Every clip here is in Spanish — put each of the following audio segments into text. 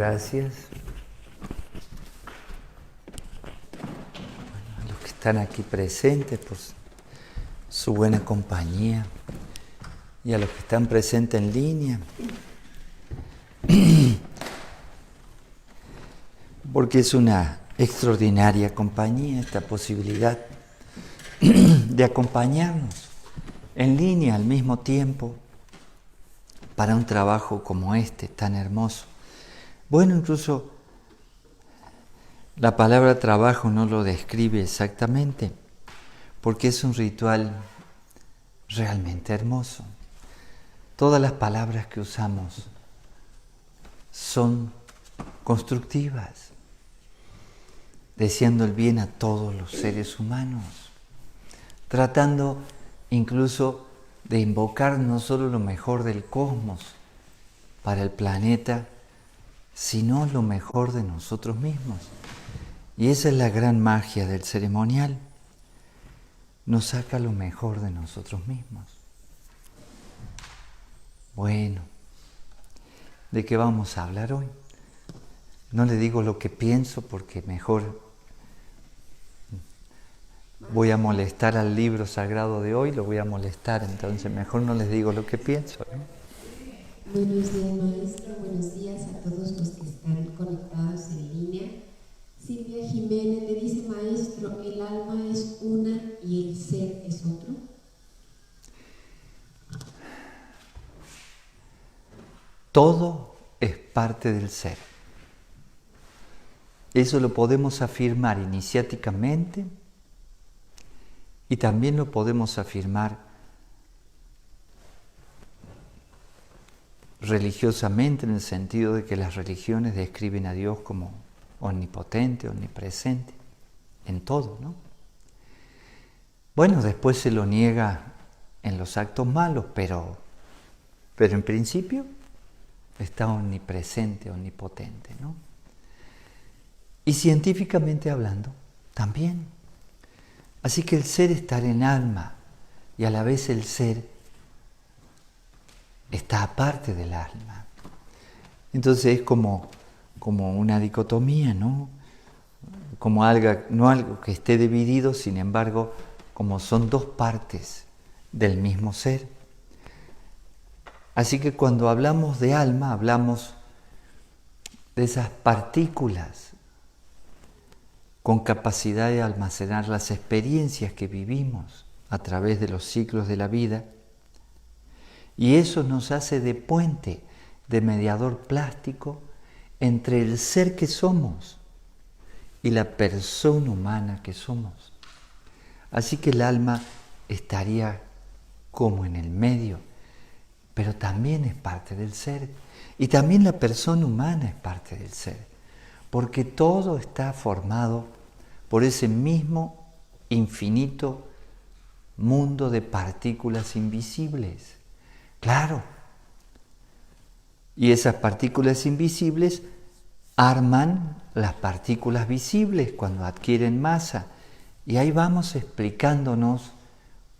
Gracias a los que están aquí presentes por su buena compañía y a los que están presentes en línea, porque es una extraordinaria compañía esta posibilidad de acompañarnos en línea al mismo tiempo para un trabajo como este tan hermoso. Bueno, incluso la palabra trabajo no lo describe exactamente, porque es un ritual realmente hermoso. Todas las palabras que usamos son constructivas, deseando el bien a todos los seres humanos, tratando incluso de invocar no solo lo mejor del cosmos para el planeta, sino lo mejor de nosotros mismos. Y esa es la gran magia del ceremonial. Nos saca lo mejor de nosotros mismos. Bueno, ¿de qué vamos a hablar hoy? No le digo lo que pienso porque mejor voy a molestar al libro sagrado de hoy, lo voy a molestar, entonces mejor no les digo lo que pienso, ¿no? Buenos días, maestro. Buenos días a todos los que están conectados en línea. Silvia Jiménez le dice, maestro, ¿el alma es una y el ser es otro? Todo es parte del ser. Eso lo podemos afirmar iniciáticamente y también lo podemos afirmar religiosamente, en el sentido de que las religiones describen a Dios como omnipotente, omnipresente, en todo, ¿no? Bueno, después se lo niega en los actos malos, pero en principio está omnipresente, omnipotente, ¿no? Y científicamente hablando, también. Así que el ser está en alma y a la vez el ser está aparte del alma. Entonces es como una dicotomía, ¿no? Como no algo que esté dividido, sin embargo, como son dos partes del mismo ser. Así que cuando hablamos de alma, hablamos de esas partículas con capacidad de almacenar las experiencias que vivimos a través de los ciclos de la vida. Y eso nos hace de puente, de mediador plástico entre el ser que somos y la persona humana que somos. Así que el alma estaría como en el medio, pero también es parte del ser. Y también la persona humana es parte del ser, porque todo está formado por ese mismo infinito mundo de partículas invisibles. Claro. Y esas partículas invisibles arman las partículas visibles cuando adquieren masa. Y ahí vamos explicándonos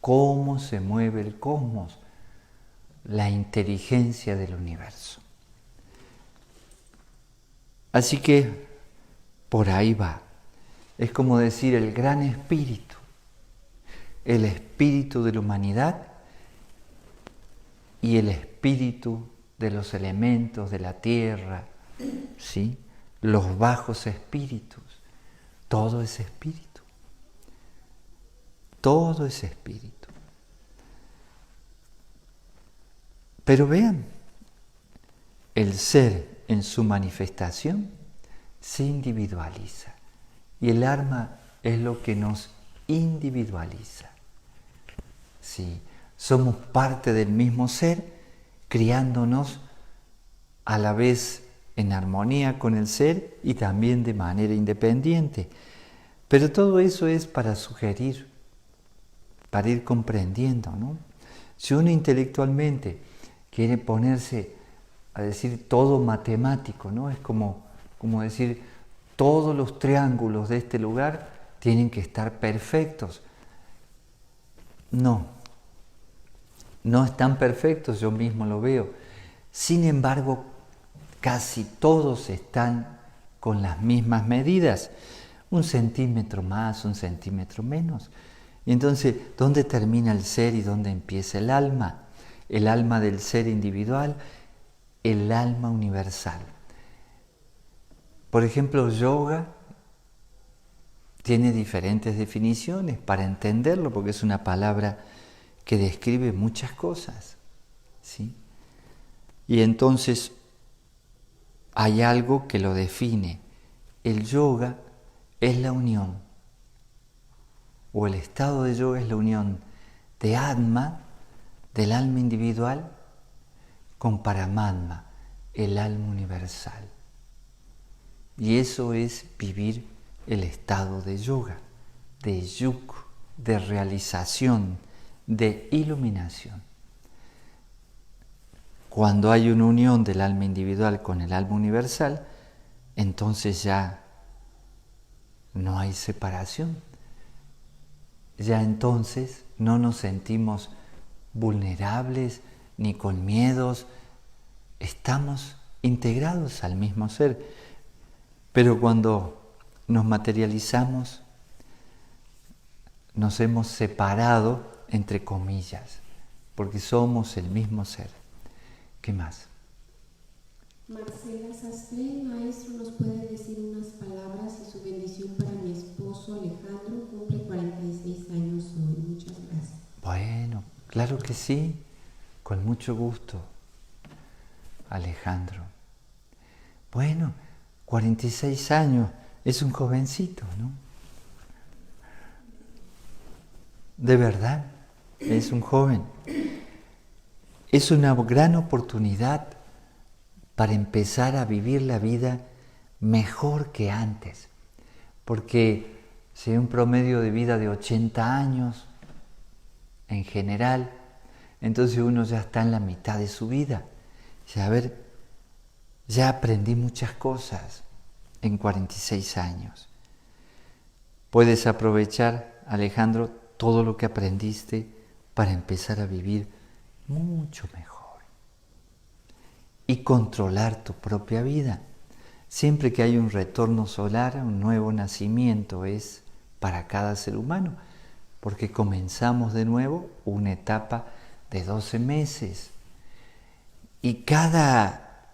cómo se mueve el cosmos, la inteligencia del universo. Así que por ahí va. Es como decir el gran espíritu, el espíritu de la humanidad y el espíritu de los elementos de la tierra, ¿sí? Los bajos espíritus, todo es espíritu. Todo es espíritu. Pero vean, el ser en su manifestación se individualiza y el alma es lo que nos individualiza. Sí, somos parte del mismo ser, criándonos a la vez en armonía con el ser y también de manera independiente. Pero todo eso es para sugerir, para ir comprendiendo, ¿no? Si uno intelectualmente quiere ponerse a decir todo matemático, ¿no? Es como decir todos los triángulos de este lugar tienen que estar perfectos. No están perfectos, yo mismo lo veo. Sin embargo, casi todos están con las mismas medidas, 1 centímetro más, 1 centímetro menos. Y entonces, ¿dónde termina el ser y dónde empieza el alma? El alma del ser individual, el alma universal. Por ejemplo, yoga tiene diferentes definiciones para entenderlo, porque es una palabra que describe muchas cosas, ¿sí? Y entonces hay algo que lo define. El yoga es la unión, o el estado de yoga es la unión de Atma, del alma individual, con Paramatma, el alma universal. Y eso es vivir el estado de yoga, de yuk, de realización, de iluminación. Cuando hay una unión del alma individual con el alma universal, entonces ya no hay separación. Ya entonces no nos sentimos vulnerables ni con miedos. Estamos integrados al mismo ser. Pero cuando nos materializamos, nos hemos separado, entre comillas, porque somos el mismo ser. ¿Qué más? Marcela Sastre, maestro, ¿nos puede decir unas palabras y su bendición para mi esposo Alejandro? Cumple 46 años hoy. Muchas gracias. Bueno, claro que sí, con mucho gusto, Alejandro. Bueno, 46 años, es un jovencito, ¿no? De verdad, es un joven. Es una gran oportunidad para empezar a vivir la vida mejor que antes. Porque si hay un promedio de vida de 80 años, en general, entonces uno ya está en la mitad de su vida. Y a ver, ya aprendí muchas cosas en 46 años. Puedes aprovechar, Alejandro, todo lo que aprendiste para empezar a vivir mucho mejor y controlar tu propia vida. Siempre que hay un retorno solar, un nuevo nacimiento es para cada ser humano, porque comenzamos de nuevo una etapa de 12 meses. Y cada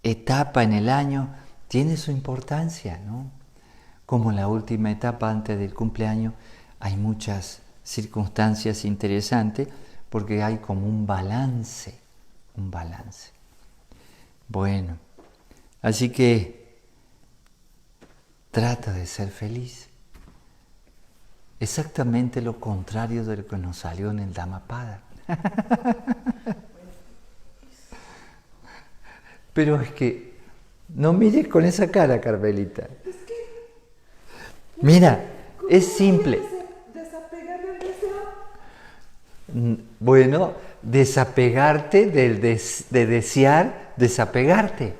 etapa en el año tiene su importancia, ¿no? Como en la última etapa antes del cumpleaños hay muchas circunstancias interesantes porque hay como un balance. Bueno, así que trata de ser feliz. Exactamente lo contrario de lo que nos salió en el Dhammapada. Pero es que no mires con esa cara, Carmelita. Mira, es simple. ¿Desapegar del deseo? Bueno, desapegarte de desear desapegarte.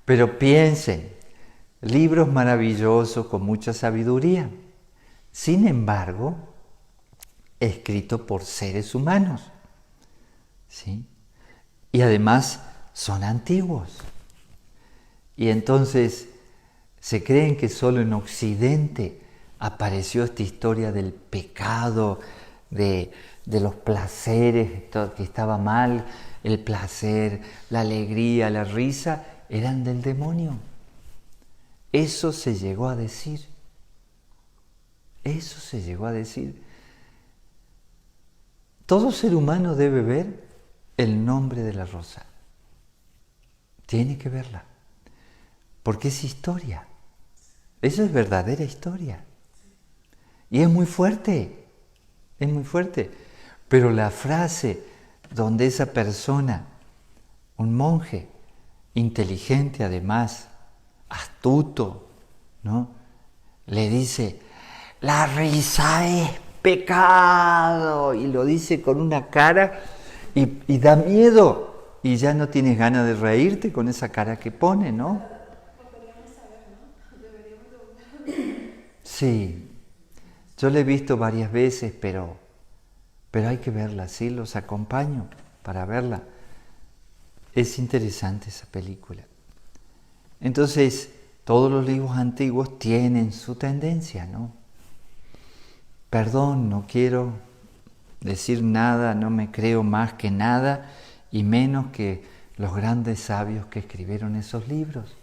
Pero piensen, libros maravillosos con mucha sabiduría. Sin embargo, escritos por seres humanos, ¿sí? Y además son antiguos. Y entonces se creen que solo en Occidente apareció esta historia del pecado, de los placeres, que estaba mal, el placer, la alegría, la risa, eran del demonio. Eso se llegó a decir. Eso se llegó a decir. Todo ser humano debe ver el nombre de la rosa. Tiene que verla. Porque es historia. Eso es verdadera historia. Y es muy fuerte. Es muy fuerte. Pero la frase donde esa persona, un monje, inteligente además, astuto, ¿no?, le dice, la risa es pecado, y lo dice con una cara y da miedo, y ya no tienes ganas de reírte con esa cara que pone, ¿no? Sí, yo la he visto varias veces, pero hay que verla, sí, los acompaño. para verla. Es interesante esa película. Entonces, todos los libros antiguos tienen su tendencia, ¿no? Perdón, no quiero decir nada, no me creo más que nada, y menos que los grandes sabios que escribieron esos libros.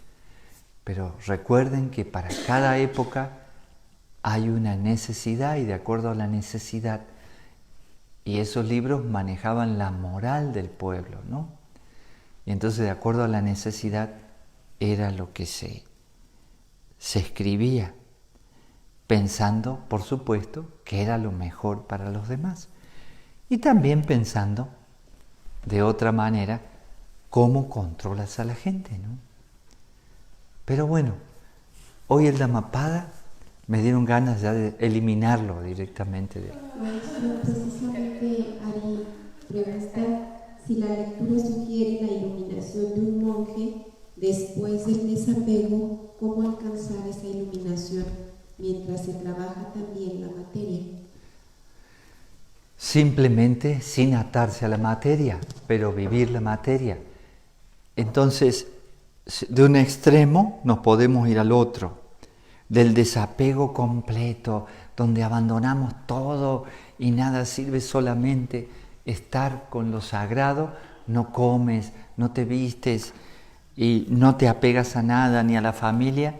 Pero recuerden que para cada época hay una necesidad, y de acuerdo a la necesidad, y esos libros manejaban la moral del pueblo, ¿no? Y entonces, de acuerdo a la necesidad, era lo que se escribía, pensando, por supuesto, que era lo mejor para los demás. Y también pensando, de otra manera, cómo controlas a la gente, ¿no? Pero bueno, hoy el Dhammapada me dieron ganas ya de eliminarlo directamente. Maestro, precisamente Ari pregunta si la lectura sugiere la iluminación de un monje después del desapego, ¿cómo alcanzar esa iluminación mientras se trabaja también la materia? Simplemente sin atarse a la materia, pero vivir la materia. Entonces, de un extremo nos podemos ir al otro, del desapego completo, donde abandonamos todo y nada sirve, solamente estar con lo sagrado, no comes, no te vistes y no te apegas a nada ni a la familia,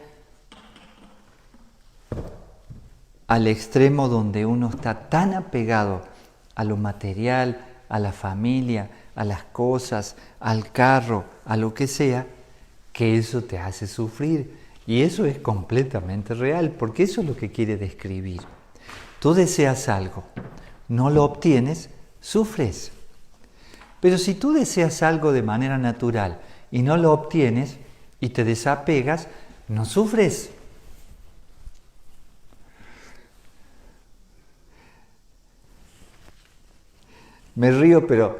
al extremo donde uno está tan apegado a lo material, a la familia, a las cosas, al carro, a lo que sea, que eso te hace sufrir. Y eso es completamente real, porque eso es lo que quiere describir. Tú deseas algo, no lo obtienes, sufres. Pero si tú deseas algo de manera natural y no lo obtienes y te desapegas, no sufres. Me río, pero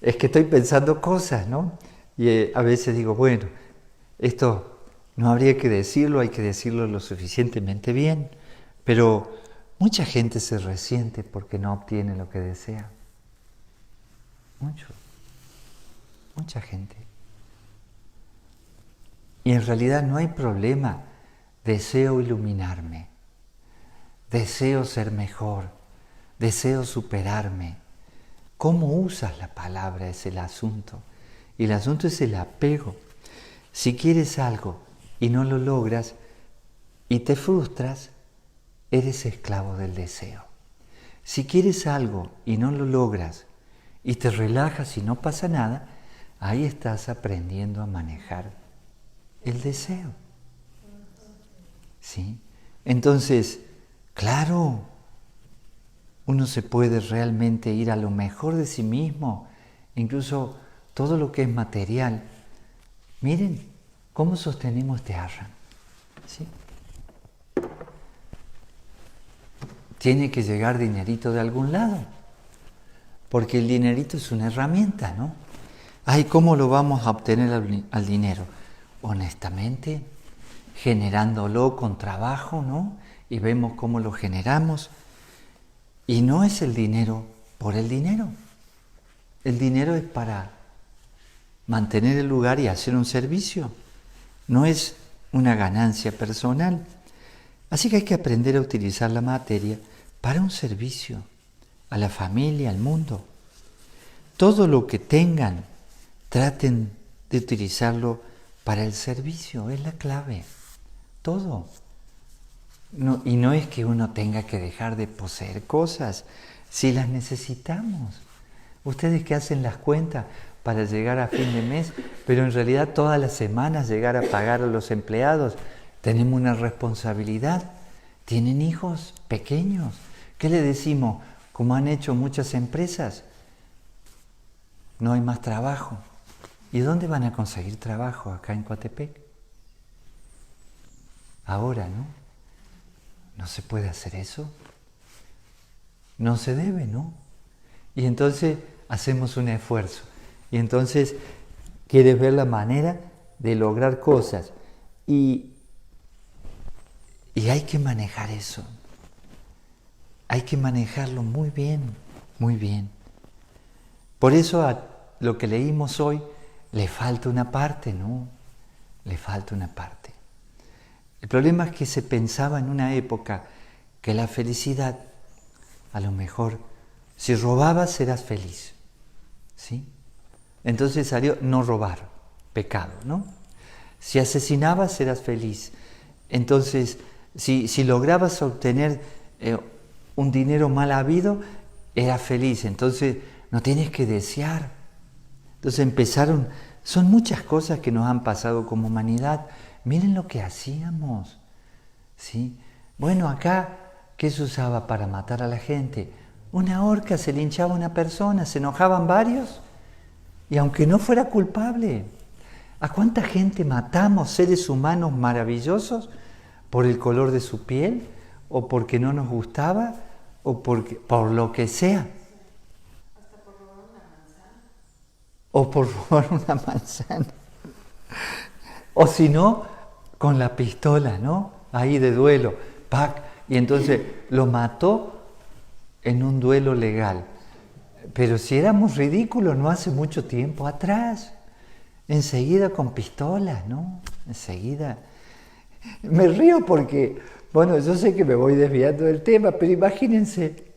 es que estoy pensando cosas, ¿no? Y a veces digo, bueno, esto no habría que decirlo, hay que decirlo lo suficientemente bien, pero mucha gente se resiente porque no obtiene lo que desea. Mucha gente. Y en realidad no hay problema. Deseo iluminarme, deseo ser mejor, deseo superarme. ¿Cómo usas la palabra es el asunto? Y el asunto es el apego. Si quieres algo y no lo logras y te frustras, eres esclavo del deseo. Si quieres algo y no lo logras y te relajas y no pasa nada, ahí estás aprendiendo a manejar el deseo. ¿Sí? Entonces, claro, uno se puede realmente ir a lo mejor de sí mismo, incluso todo lo que es material. Miren cómo sostenemos este ashram, ¿sí? Tiene que llegar dinerito de algún lado, porque el dinerito es una herramienta, ¿no? Ay, ¿cómo lo vamos a obtener al dinero? Honestamente, generándolo con trabajo, ¿no? Y vemos cómo lo generamos. Y no es el dinero por el dinero. El dinero es para mantener el lugar y hacer un servicio. No es una ganancia personal. Así que hay que aprender a utilizar la materia para un servicio a la familia, al mundo. Todo lo que tengan, traten de utilizarlo para el servicio, es la clave. Todo. No, y no es que uno tenga que dejar de poseer cosas, si las necesitamos. Ustedes que hacen las cuentas para llegar a fin de mes, pero en realidad todas las semanas llegar a pagar a los empleados, tenemos una responsabilidad. ¿Tienen hijos pequeños? ¿Qué le decimos? Como han hecho muchas empresas, no hay más trabajo. ¿Y dónde van a conseguir trabajo? Acá en Coatepec. Ahora, ¿no? ¿No se puede hacer eso? No se debe, ¿no? Y entonces hacemos un esfuerzo. Y entonces quieres ver la manera de lograr cosas. Y hay que manejar eso. Hay que manejarlo muy bien, muy bien. Por eso a lo que leímos hoy, le falta una parte, ¿no? Le falta una parte. El problema es que se pensaba en una época que la felicidad, a lo mejor, si robabas eras feliz, ¿sí? Entonces salió no robar, pecado, ¿no? Si asesinabas eras feliz. Entonces, si lograbas obtener un dinero mal habido, eras feliz. Entonces, no tienes que desear. Entonces son muchas cosas que nos han pasado como humanidad. Miren lo que hacíamos, ¿sí? Bueno, acá, ¿qué se usaba para matar a la gente? Una horca, se linchaba una persona, se enojaban varios, y aunque no fuera culpable, ¿a cuánta gente matamos, seres humanos maravillosos, por el color de su piel, o porque no nos gustaba, o por lo que sea? Hasta por robar una manzana. O por robar una manzana. O si no, con la pistola, ¿no? Ahí de duelo, ¡pac! Y entonces lo mató en un duelo legal. Pero si éramos ridículos no hace mucho tiempo atrás, enseguida con pistolas, ¿no? Enseguida. Me río porque, bueno, yo sé que me voy desviando del tema, pero imagínense,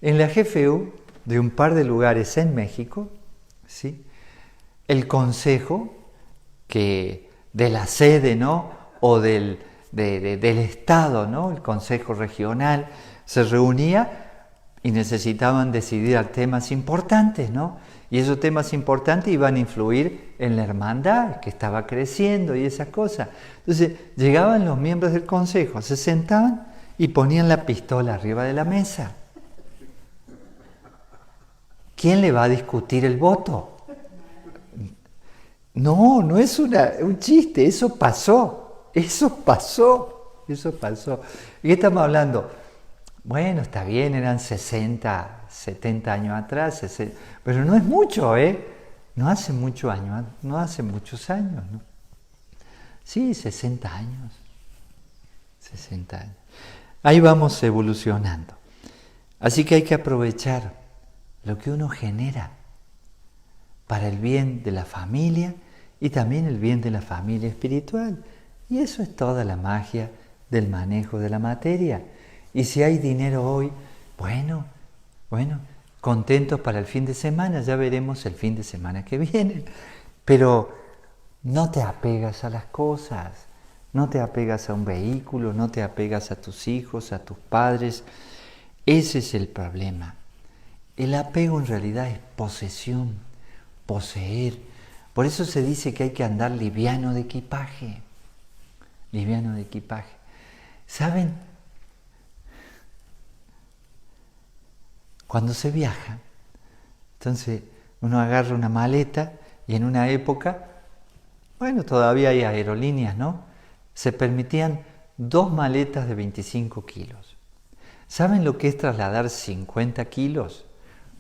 en la GFU de un par de lugares en México, ¿sí? El consejo que de la sede, ¿no? O del Estado, ¿no? El consejo regional se reunía y necesitaban decidir temas importantes, ¿no? Y esos temas importantes iban a influir en la hermandad que estaba creciendo y esas cosas. Entonces llegaban los miembros del consejo, se sentaban y ponían la pistola arriba de la mesa. ¿Quién le va a discutir el voto? No, no es un chiste, eso pasó. ¿Y qué estamos hablando? Bueno, está bien, eran 60, 70 años atrás, pero no es mucho, No hace muchos años, ¿no? Sí, 60 años. 60 años. Ahí vamos evolucionando. Así que hay que aprovechar lo que uno genera para el bien de la familia y también el bien de la familia espiritual. Y eso es toda la magia del manejo de la materia. Y si hay dinero hoy, bueno, contentos para el fin de semana, ya veremos el fin de semana que viene. Pero no te apegas a las cosas, no te apegas a un vehículo, no te apegas a tus hijos, a tus padres. Ese es el problema. El apego en realidad es posesión, poseer. Por eso se dice que hay que andar liviano de equipaje. Liviano de equipaje. ¿Saben? Cuando se viaja, entonces uno agarra una maleta y en una época, bueno, todavía hay aerolíneas, ¿no? Se permitían 2 maletas de 25 kilos. ¿Saben lo que es trasladar 50 kilos?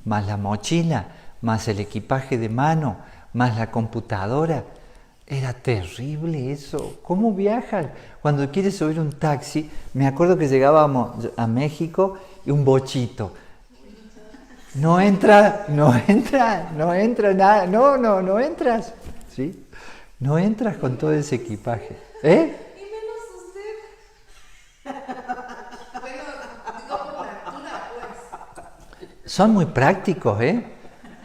Más la mochila, más el equipaje de mano, más la computadora. Era terrible eso. ¿Cómo viajan? Cuando quieres subir un taxi, me acuerdo que llegábamos a México y un bochito. No entra nada. No entras. ¿Sí? No entras con todo ese equipaje. Y menos usted. Bueno, digo por la altura, pues. Son muy prácticos,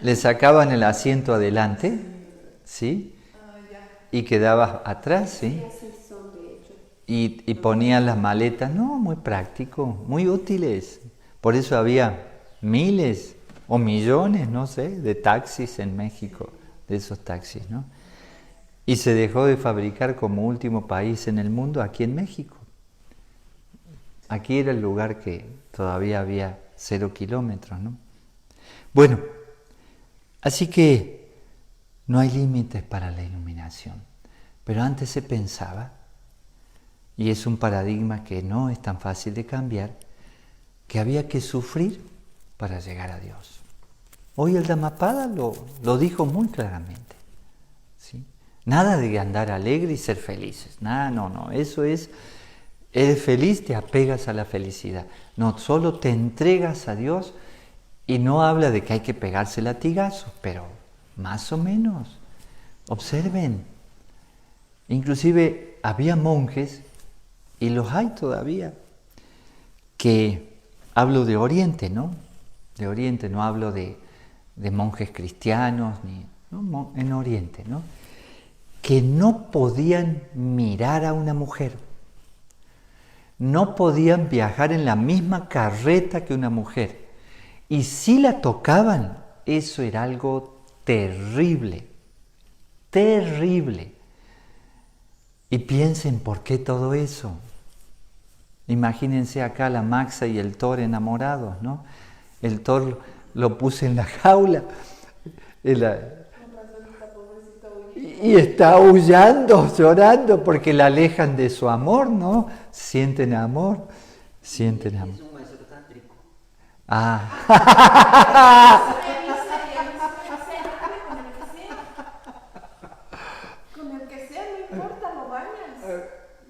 Le sacaban el asiento adelante, ¿sí? Y quedabas atrás, ¿sí? Y ponían las maletas. No, muy práctico, muy útiles. Por eso había miles o millones, no sé, de taxis en México, de esos taxis, ¿no? Y se dejó de fabricar como último país en el mundo aquí en México. Aquí era el lugar que todavía había 0 kilómetros, ¿no? Bueno, así que no hay límites para la iluminación. Pero antes se pensaba, y es un paradigma que no es tan fácil de cambiar, que había que sufrir para llegar a Dios. Hoy el Dhammapada lo dijo muy claramente, ¿sí? Nada de andar alegre y ser felices. Nada, no. Eso es, eres feliz, te apegas a la felicidad. No, solo te entregas a Dios y no habla de que hay que pegarse latigazos, pero más o menos. Observen. Inclusive había monjes, y los hay todavía, que hablo de Oriente, ¿no? De Oriente, no hablo de monjes cristianos, ¿no? En Oriente, ¿no? Que no podían mirar a una mujer, no podían viajar en la misma carreta que una mujer, y si la tocaban, eso era algo terrible, terrible. Y piensen, ¿por qué todo eso? Imagínense acá la Maxa y el Thor enamorados, ¿no? El Thor lo puse en la jaula y está aullando, llorando, porque la alejan de su amor, ¿no? Sienten amor, sienten amor. Es un maestro tántrico. Ah. Con el que sea, no importa, lo bañas.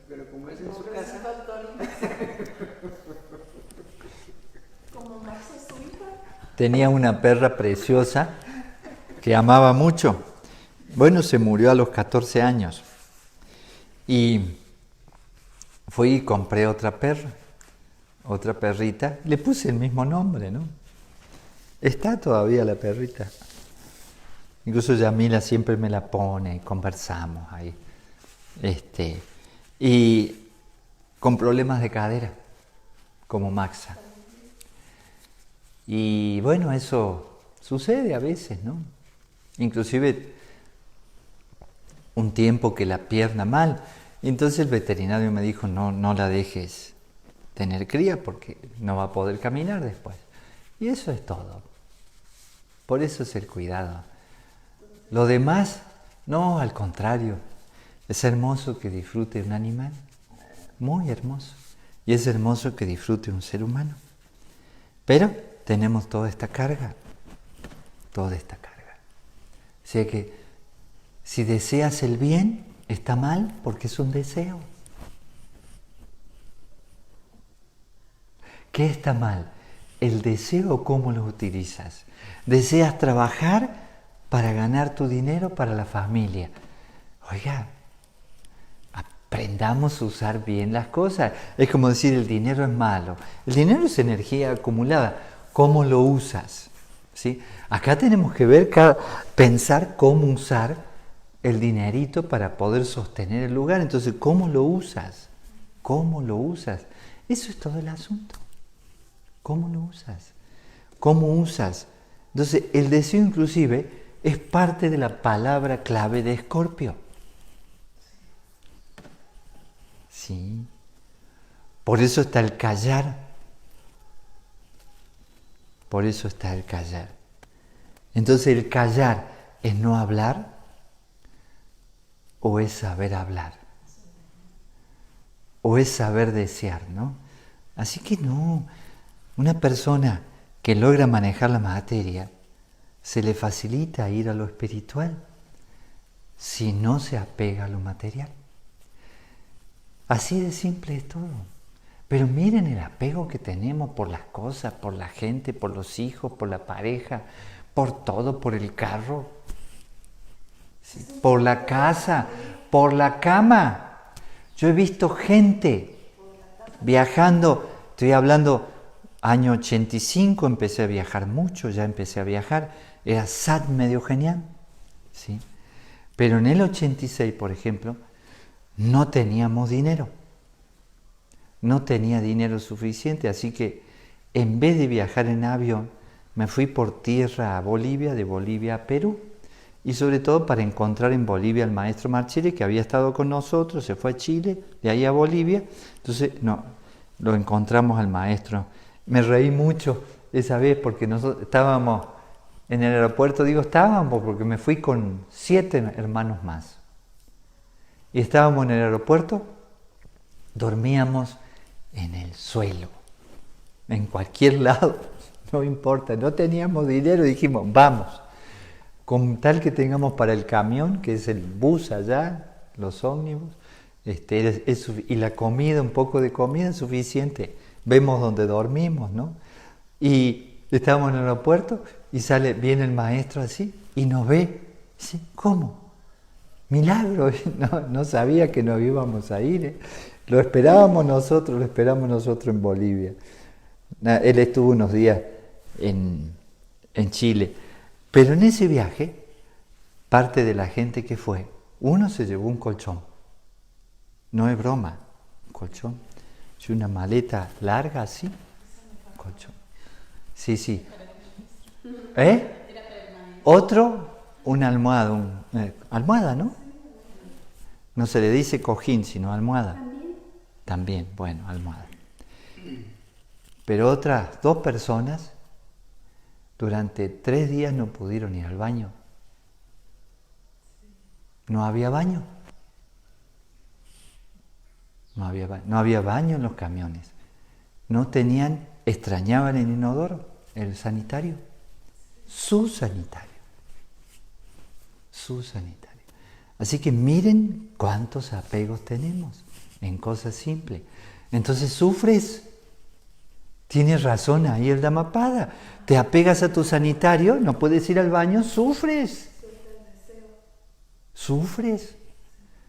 Pero como es en su casa. Como Max es su hija. Tenía una perra preciosa que amaba mucho. Bueno, se murió a los 14 años. Y fui y compré otra perra, otra perrita. Le puse el mismo nombre, ¿no? Está todavía la perrita. Incluso Yamila siempre me la pone, conversamos ahí. Y con problemas de cadera, como Maxa. Y bueno, eso sucede a veces, ¿no? Inclusive un tiempo que la pierna mal. Entonces el veterinario me dijo, no la dejes tener cría porque no va a poder caminar después. Y eso es todo. Por eso es el cuidado. Lo demás, no, al contrario. Es hermoso que disfrute un animal. Muy hermoso. Y es hermoso que disfrute un ser humano. Pero tenemos toda esta carga. Toda esta carga. O sea que si deseas el bien, está mal porque es un deseo. ¿Qué está mal? El deseo, ¿cómo lo utilizas? Deseas trabajar para ganar tu dinero para la familia. Oiga, aprendamos a usar bien las cosas. Es como decir, el dinero es malo. El dinero es energía acumulada. ¿Cómo lo usas? ¿Sí? Acá tenemos que pensar cómo usar el dinerito para poder sostener el lugar. Entonces, ¿cómo lo usas? ¿Cómo lo usas? Eso es todo el asunto. ¿Cómo lo usas? ¿Cómo usas? Entonces, el deseo inclusive es parte de la palabra clave de Escorpio. Sí. Por eso está el callar. Por eso está el callar. Entonces, el callar es no hablar o es saber hablar. O es saber desear, ¿no? Así que no. Una persona que logra manejar la materia, se le facilita ir a lo espiritual si no se apega a lo material. Así de simple es todo. Pero miren el apego que tenemos por las cosas, por la gente, por los hijos, por la pareja, por todo, por el carro, ¿sí? Por la casa, por la cama. Yo he visto gente viajando, estoy hablando año 85, empecé a viajar mucho, ya empecé a viajar, era sad medio genial, ¿sí? Pero en el 86, por ejemplo, no teníamos dinero, no tenía dinero suficiente, así que en vez de viajar en avión, me fui por tierra a Bolivia, de Bolivia a Perú, y sobre todo para encontrar en Bolivia al maestro Marchile, que había estado con nosotros, se fue a Chile, de ahí a Bolivia, entonces lo encontramos al maestro. Me reí mucho esa vez porque nosotros estábamos en el aeropuerto, estábamos porque me fui con 7 hermanos más. Y estábamos en el aeropuerto, dormíamos en el suelo, en cualquier lado, no importa, no teníamos dinero, dijimos, vamos, con tal que tengamos para el camión, que es el bus allá, los ómnibus, y la comida, un poco de comida es suficiente. Vemos donde dormimos, ¿no? Y estábamos en el aeropuerto y viene el maestro así, y nos ve. Dice, ¿cómo? Milagro, no sabía que nos íbamos a ir. Lo esperamos nosotros en Bolivia. Él estuvo unos días en Chile. Pero en ese viaje, parte de la gente que fue, uno se llevó un colchón. No es broma, un colchón. Es una maleta larga así, colchón. Sí. Otro, una almohada. Almohada, ¿no? No se le dice cojín, sino almohada. También, bueno, almohada. Pero otras 2 personas durante 3 días no pudieron ir al baño. No había baño. No había baño en los camiones. Extrañaban el inodoro, el sanitario. Su sanitario. Así que miren cuántos apegos tenemos en cosas simples. Entonces sufres. Tienes razón ahí el Dhammapada. Te apegas a tu sanitario, no puedes ir al baño, sufres.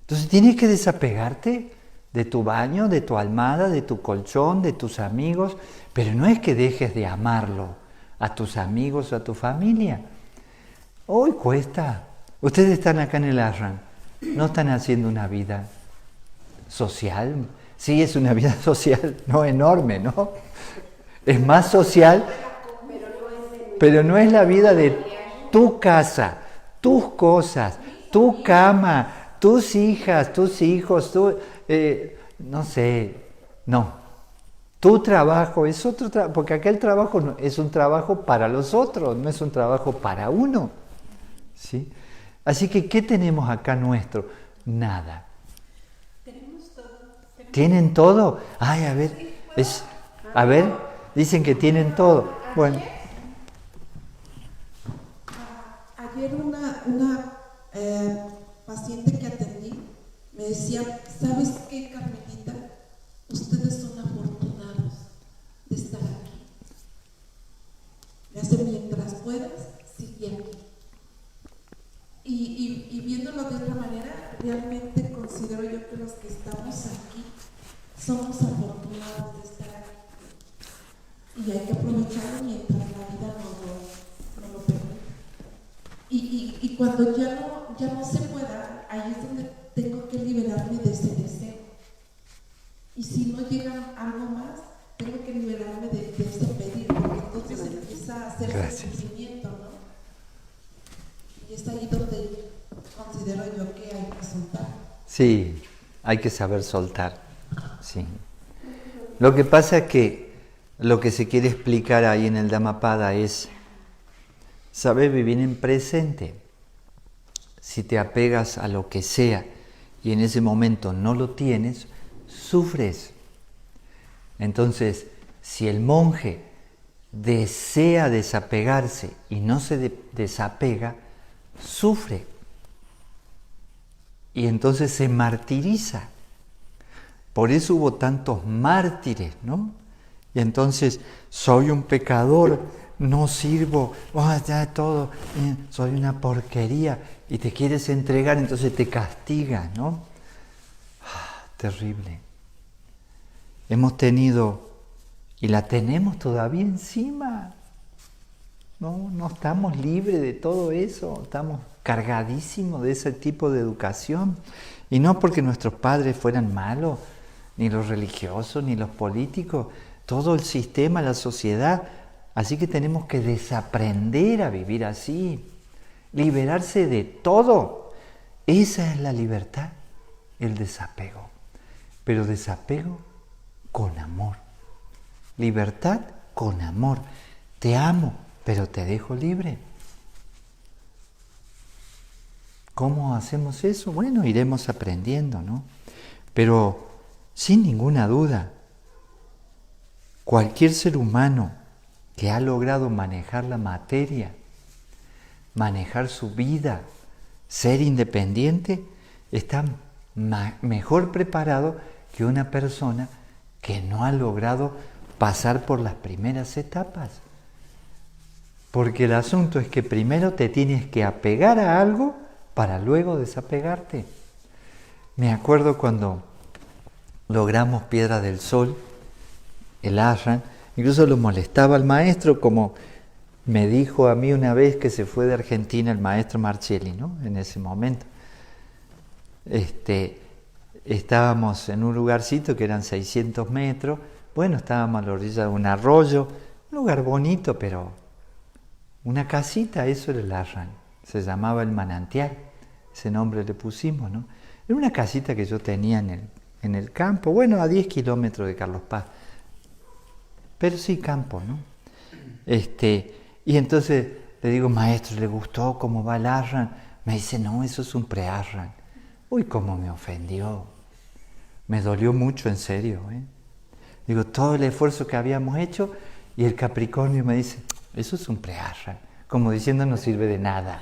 Entonces tienes que desapegarte de tu baño, de tu almohada, de tu colchón, de tus amigos, pero no es que dejes de amarlo a tus amigos o a tu familia. Hoy cuesta. Ustedes están acá en el ashram, no están haciendo una vida social. Sí, es una vida social, no enorme, ¿no? Es más social, pero no es la vida de tu casa, tus cosas, tu cama, tus hijas, tus hijos, no. Tu trabajo es otro trabajo, porque aquel trabajo es un trabajo para los otros, no es un trabajo para uno. ¿Sí? Así que, ¿qué tenemos acá nuestro? Nada. ¿Tienen todo? Ay, a ver, dicen que tienen todo. Bueno. Ayer una paciente que atendí me decía, ¿sabes qué, Carmelita? Ustedes son afortunados de estar aquí. Me hace, mientras puedas, sigue aquí. Y viéndolo de otra manera, realmente considero yo que los que estamos aquí somos afortunados de estar aquí. Y hay que aprovecharlo mientras la vida nos lo permite. Y cuando ya no se pueda, ahí es donde tengo que liberarme de ese deseo. Y si no llega algo más, tengo que liberarme de ese pedir, porque entonces empieza a hacer ese sentimiento, ¿no? Y es ahí donde considero yo que hay que soltar. Sí, hay que saber soltar. Sí. Lo que pasa es que lo que se quiere explicar ahí en el Dhammapada es saber vivir en presente. Si te apegas a lo que sea y en ese momento no lo tienes, sufres. Entonces, si el monje desea desapegarse y no se desapega, sufre. Y entonces se martiriza. Por eso hubo tantos mártires, ¿no? Y entonces, soy un pecador, no sirvo, ya todo, soy una porquería, y te quieres entregar, entonces te castiga, ¿no? Terrible. Hemos tenido, y la tenemos todavía encima. No estamos libres de todo eso, estamos cargadísimos de ese tipo de educación. Y no porque nuestros padres fueran malos, ni los religiosos, ni los políticos, todo el sistema, la sociedad. Así que tenemos que desaprender a vivir así, liberarse de todo. Esa es la libertad, el desapego. Pero desapego con amor. Libertad con amor. Te amo, pero te dejo libre. ¿Cómo hacemos eso? Bueno, iremos aprendiendo, ¿no? Pero sin ninguna duda, cualquier ser humano que ha logrado manejar la materia, manejar su vida, ser independiente, está mejor preparado que una persona que no ha logrado pasar por las primeras etapas. Porque el asunto es que primero te tienes que apegar a algo para luego desapegarte. Me acuerdo cuando logramos Piedra del Sol, el Ashram, incluso lo molestaba al maestro, como me dijo a mí una vez que se fue de Argentina el maestro Marcelli, ¿no? En ese momento. Estábamos en un lugarcito que eran 600 metros, bueno, estábamos a la orilla de un arroyo, un lugar bonito, pero una casita, eso era el Ashram, se llamaba El Manantial, ese nombre le pusimos, ¿no? Era una casita que yo tenía en el campo, bueno, a 10 kilómetros de Carlos Paz, pero sí campo, ¿no? Y entonces le digo, maestro, ¿le gustó cómo va el Ashram? Me dice, no, eso es un pre-Ashram. Uy, cómo me ofendió. Me dolió mucho, en serio, ¿eh? Digo, todo el esfuerzo que habíamos hecho, y el Capricornio me dice, eso es un pre-Ashram. Como diciendo, no sirve de nada.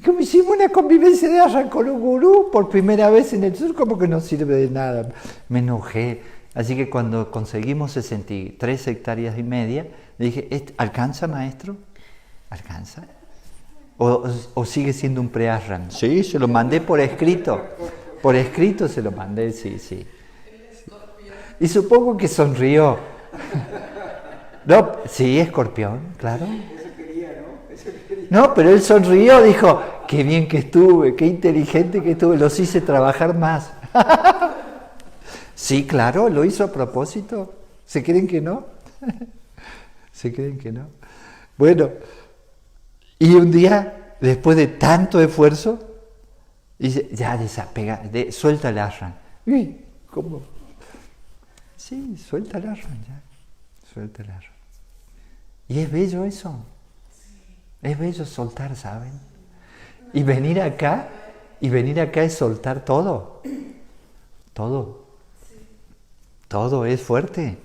Como hicimos una convivencia de Ashram con un gurú por primera vez en el sur, como que no sirve de nada. Me enojé. Así que cuando conseguimos 63 hectáreas y media, le dije, ¿alcanza, maestro? ¿Alcanza? ¿O sigue siendo un pre-Ashram? Sí, se lo mandé por escrito. Por escrito se lo mandé, sí. Y supongo que sonrió. No, sí, Escorpión, claro. Eso quería, ¿no? Eso quería. No, pero él sonrió, dijo, qué bien que estuve, qué inteligente que estuve, los hice trabajar más. Sí, claro, lo hizo a propósito. ¿Se creen que no? ¿Se creen que no? Bueno, y un día, después de tanto esfuerzo, dice, ya desapega, suelta el Ashram. Uy, ¿cómo? Sí, suelta el Ashram ya. Suelta el Ashram. Y es bello eso. Es bello soltar, ¿saben? Y venir acá es soltar todo. Todo. Todo es fuerte.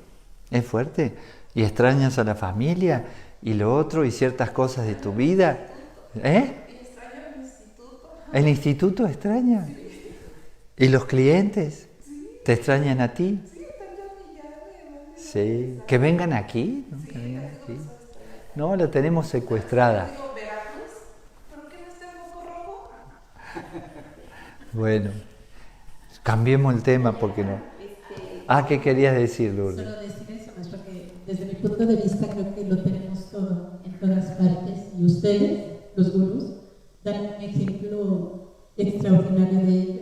Es fuerte. Y extrañas a la familia y lo otro y ciertas cosas de tu vida. ¿Eh? ¿El instituto extraña? ¿Y los clientes? ¿Te extrañan a ti? Sí. Que vengan aquí, ¿no? Que vengan aquí. No, la tenemos secuestrada. Bueno, cambiemos el tema porque no. ¿Qué querías decir, Lourdes? Solo decir eso, más porque desde mi punto de vista creo que lo tenemos todo en todas partes y ustedes, los gurús, dan un ejemplo extraordinario de ello,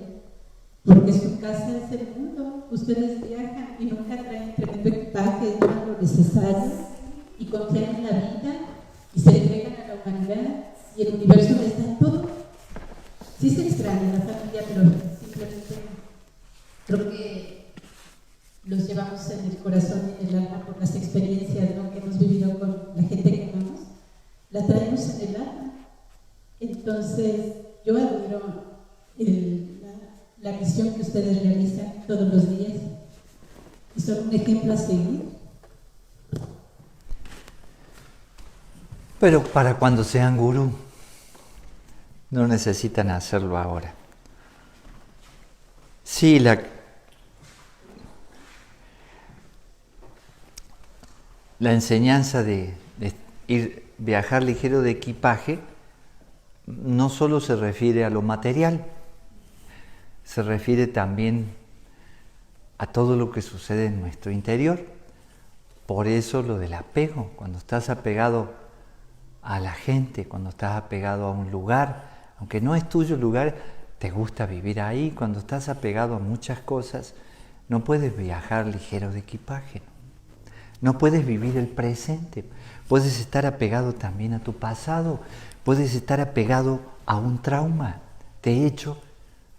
porque su casa es el mundo, ustedes viajan y nunca traen tremendo equipaje, llevan lo necesario y confían en la vida y se entregan a la humanidad y el universo les da todo. Sí se extraña la familia, pero simplemente creo que los llevamos en el corazón y en el alma por las experiencias, ¿no?, que hemos vivido con la gente que amamos, la traemos en el alma. Entonces, yo admiro la misión que ustedes realizan todos los días y son un ejemplo a seguir. Pero para cuando sean gurú, no necesitan hacerlo ahora. Sí, la enseñanza de viajar ligero de equipaje no solo se refiere a lo material, se refiere también a todo lo que sucede en nuestro interior. Por eso lo del apego, cuando estás apegado a la gente, cuando estás apegado a un lugar, aunque no es tuyo el lugar, te gusta vivir ahí. Cuando estás apegado a muchas cosas, no puedes viajar ligero de equipaje. No puedes vivir el presente. Puedes estar apegado también a tu pasado. Puedes estar apegado a un trauma. De hecho,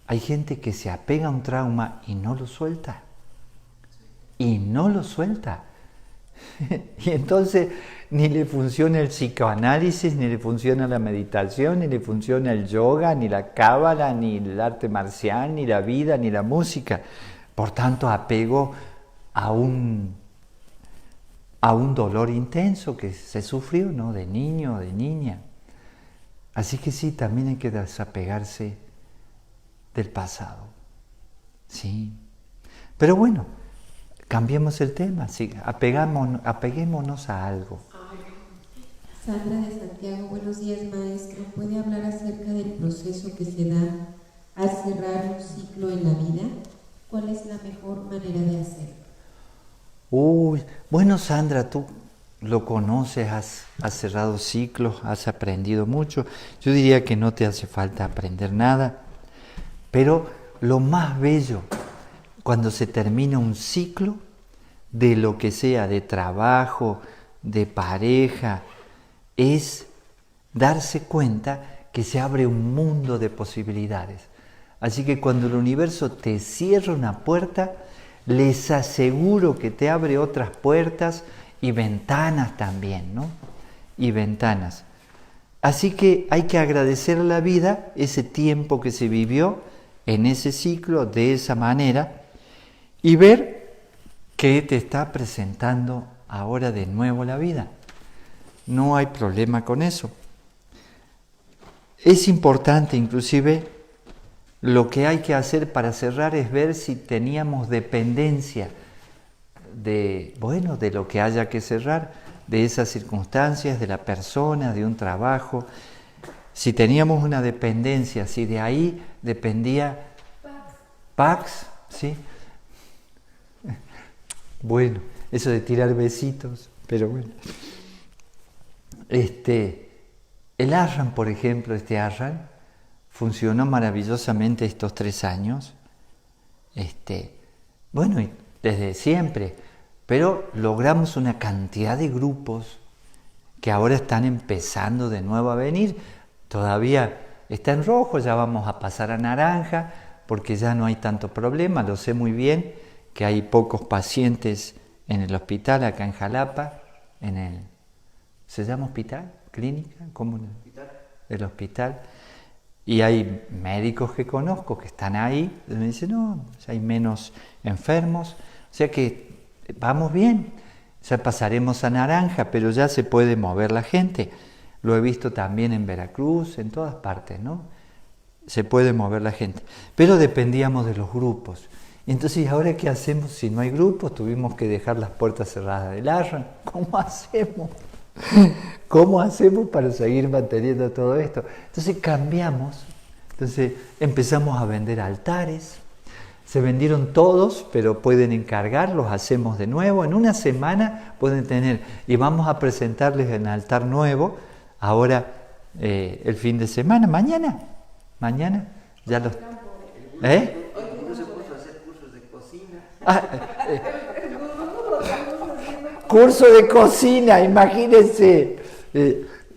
hay gente que se apega a un trauma y no lo suelta. Y no lo suelta. Y entonces ni le funciona el psicoanálisis, ni le funciona la meditación, ni le funciona el yoga, ni la cábala, ni el arte marcial, ni la vida, ni la música. Por tanto, apego a un dolor intenso que se sufrió, ¿no?, de niño o de niña. Así que sí, también hay que desapegarse del pasado. Sí. Pero bueno, cambiemos el tema, sí, apeguémonos a algo. Sandra de Santiago, buenos días maestro. ¿Puede hablar acerca del proceso que se da al cerrar un ciclo en la vida? ¿Cuál es la mejor manera de hacerlo? Uy, bueno Sandra, tú lo conoces, has cerrado ciclos, has aprendido mucho. Yo diría que no te hace falta aprender nada, pero lo más bello cuando se termina un ciclo de lo que sea, de trabajo, de pareja, es darse cuenta que se abre un mundo de posibilidades. Así que cuando el universo te cierra una puerta, les aseguro que te abre otras puertas y ventanas también, ¿no? Y ventanas. Así que hay que agradecer a la vida ese tiempo que se vivió en ese ciclo de esa manera y ver qué te está presentando ahora de nuevo la vida. No hay problema con eso. Es importante, inclusive, lo que hay que hacer para cerrar es ver si teníamos dependencia de lo que haya que cerrar, de esas circunstancias, de la persona, de un trabajo. Si teníamos una dependencia, si de ahí dependía Pax, ¿sí? Bueno, eso de tirar besitos, pero bueno. El Ashram, por ejemplo, Ashram funcionó maravillosamente estos 3 años. Bueno, y desde siempre, pero logramos una cantidad de grupos que ahora están empezando de nuevo a venir. Todavía está en rojo, ya vamos a pasar a naranja, porque ya no hay tanto problema, lo sé muy bien, que hay pocos pacientes en el hospital, acá en Jalapa, ¿se llama hospital? ¿Clínica? ¿Cómo? El hospital. Y hay médicos que conozco que están ahí, y me dicen, no, ya hay menos enfermos, o sea que vamos bien, ya pasaremos a naranja, pero ya se puede mover la gente. Lo he visto también en Veracruz, en todas partes, ¿no? Se puede mover la gente. Pero dependíamos de los grupos. Entonces, ¿ahora qué hacemos si no hay grupos? Tuvimos que dejar las puertas cerradas del Ashram. ¿Cómo hacemos? ¿Cómo hacemos para seguir manteniendo todo esto? Entonces cambiamos. Entonces empezamos a vender altares. Se vendieron todos, pero pueden encargar, los hacemos de nuevo. En una semana pueden tener, y vamos a presentarles el altar nuevo, ahora el fin de semana, mañana, ya los... No se puso a hacer cursos de cocina. Curso de cocina, imagínense.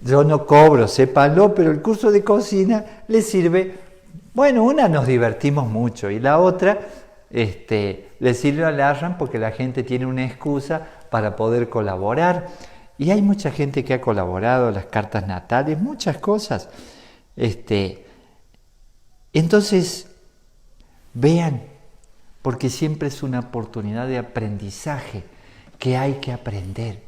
Yo no cobro, sépanlo, pero el curso de cocina les sirve. Bueno, una nos divertimos mucho y la otra le sirve al Ashram porque la gente tiene una excusa para poder colaborar. Y hay mucha gente que ha colaborado, las cartas natales, muchas cosas. Entonces, vean, porque siempre es una oportunidad de aprendizaje, que hay que aprender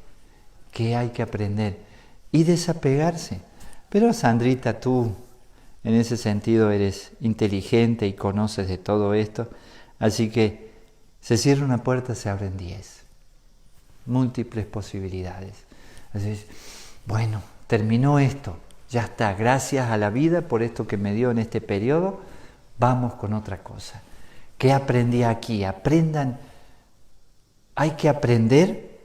y desapegarse. Pero Sandrita, tú en ese sentido eres inteligente y conoces de todo esto, así que se cierra una puerta, se abren 10, múltiples posibilidades. Así, bueno, terminó esto, ya está, gracias a la vida por esto que me dio en este periodo, vamos con otra cosa. ¿Qué aprendí aquí? Aprendan. Hay que aprender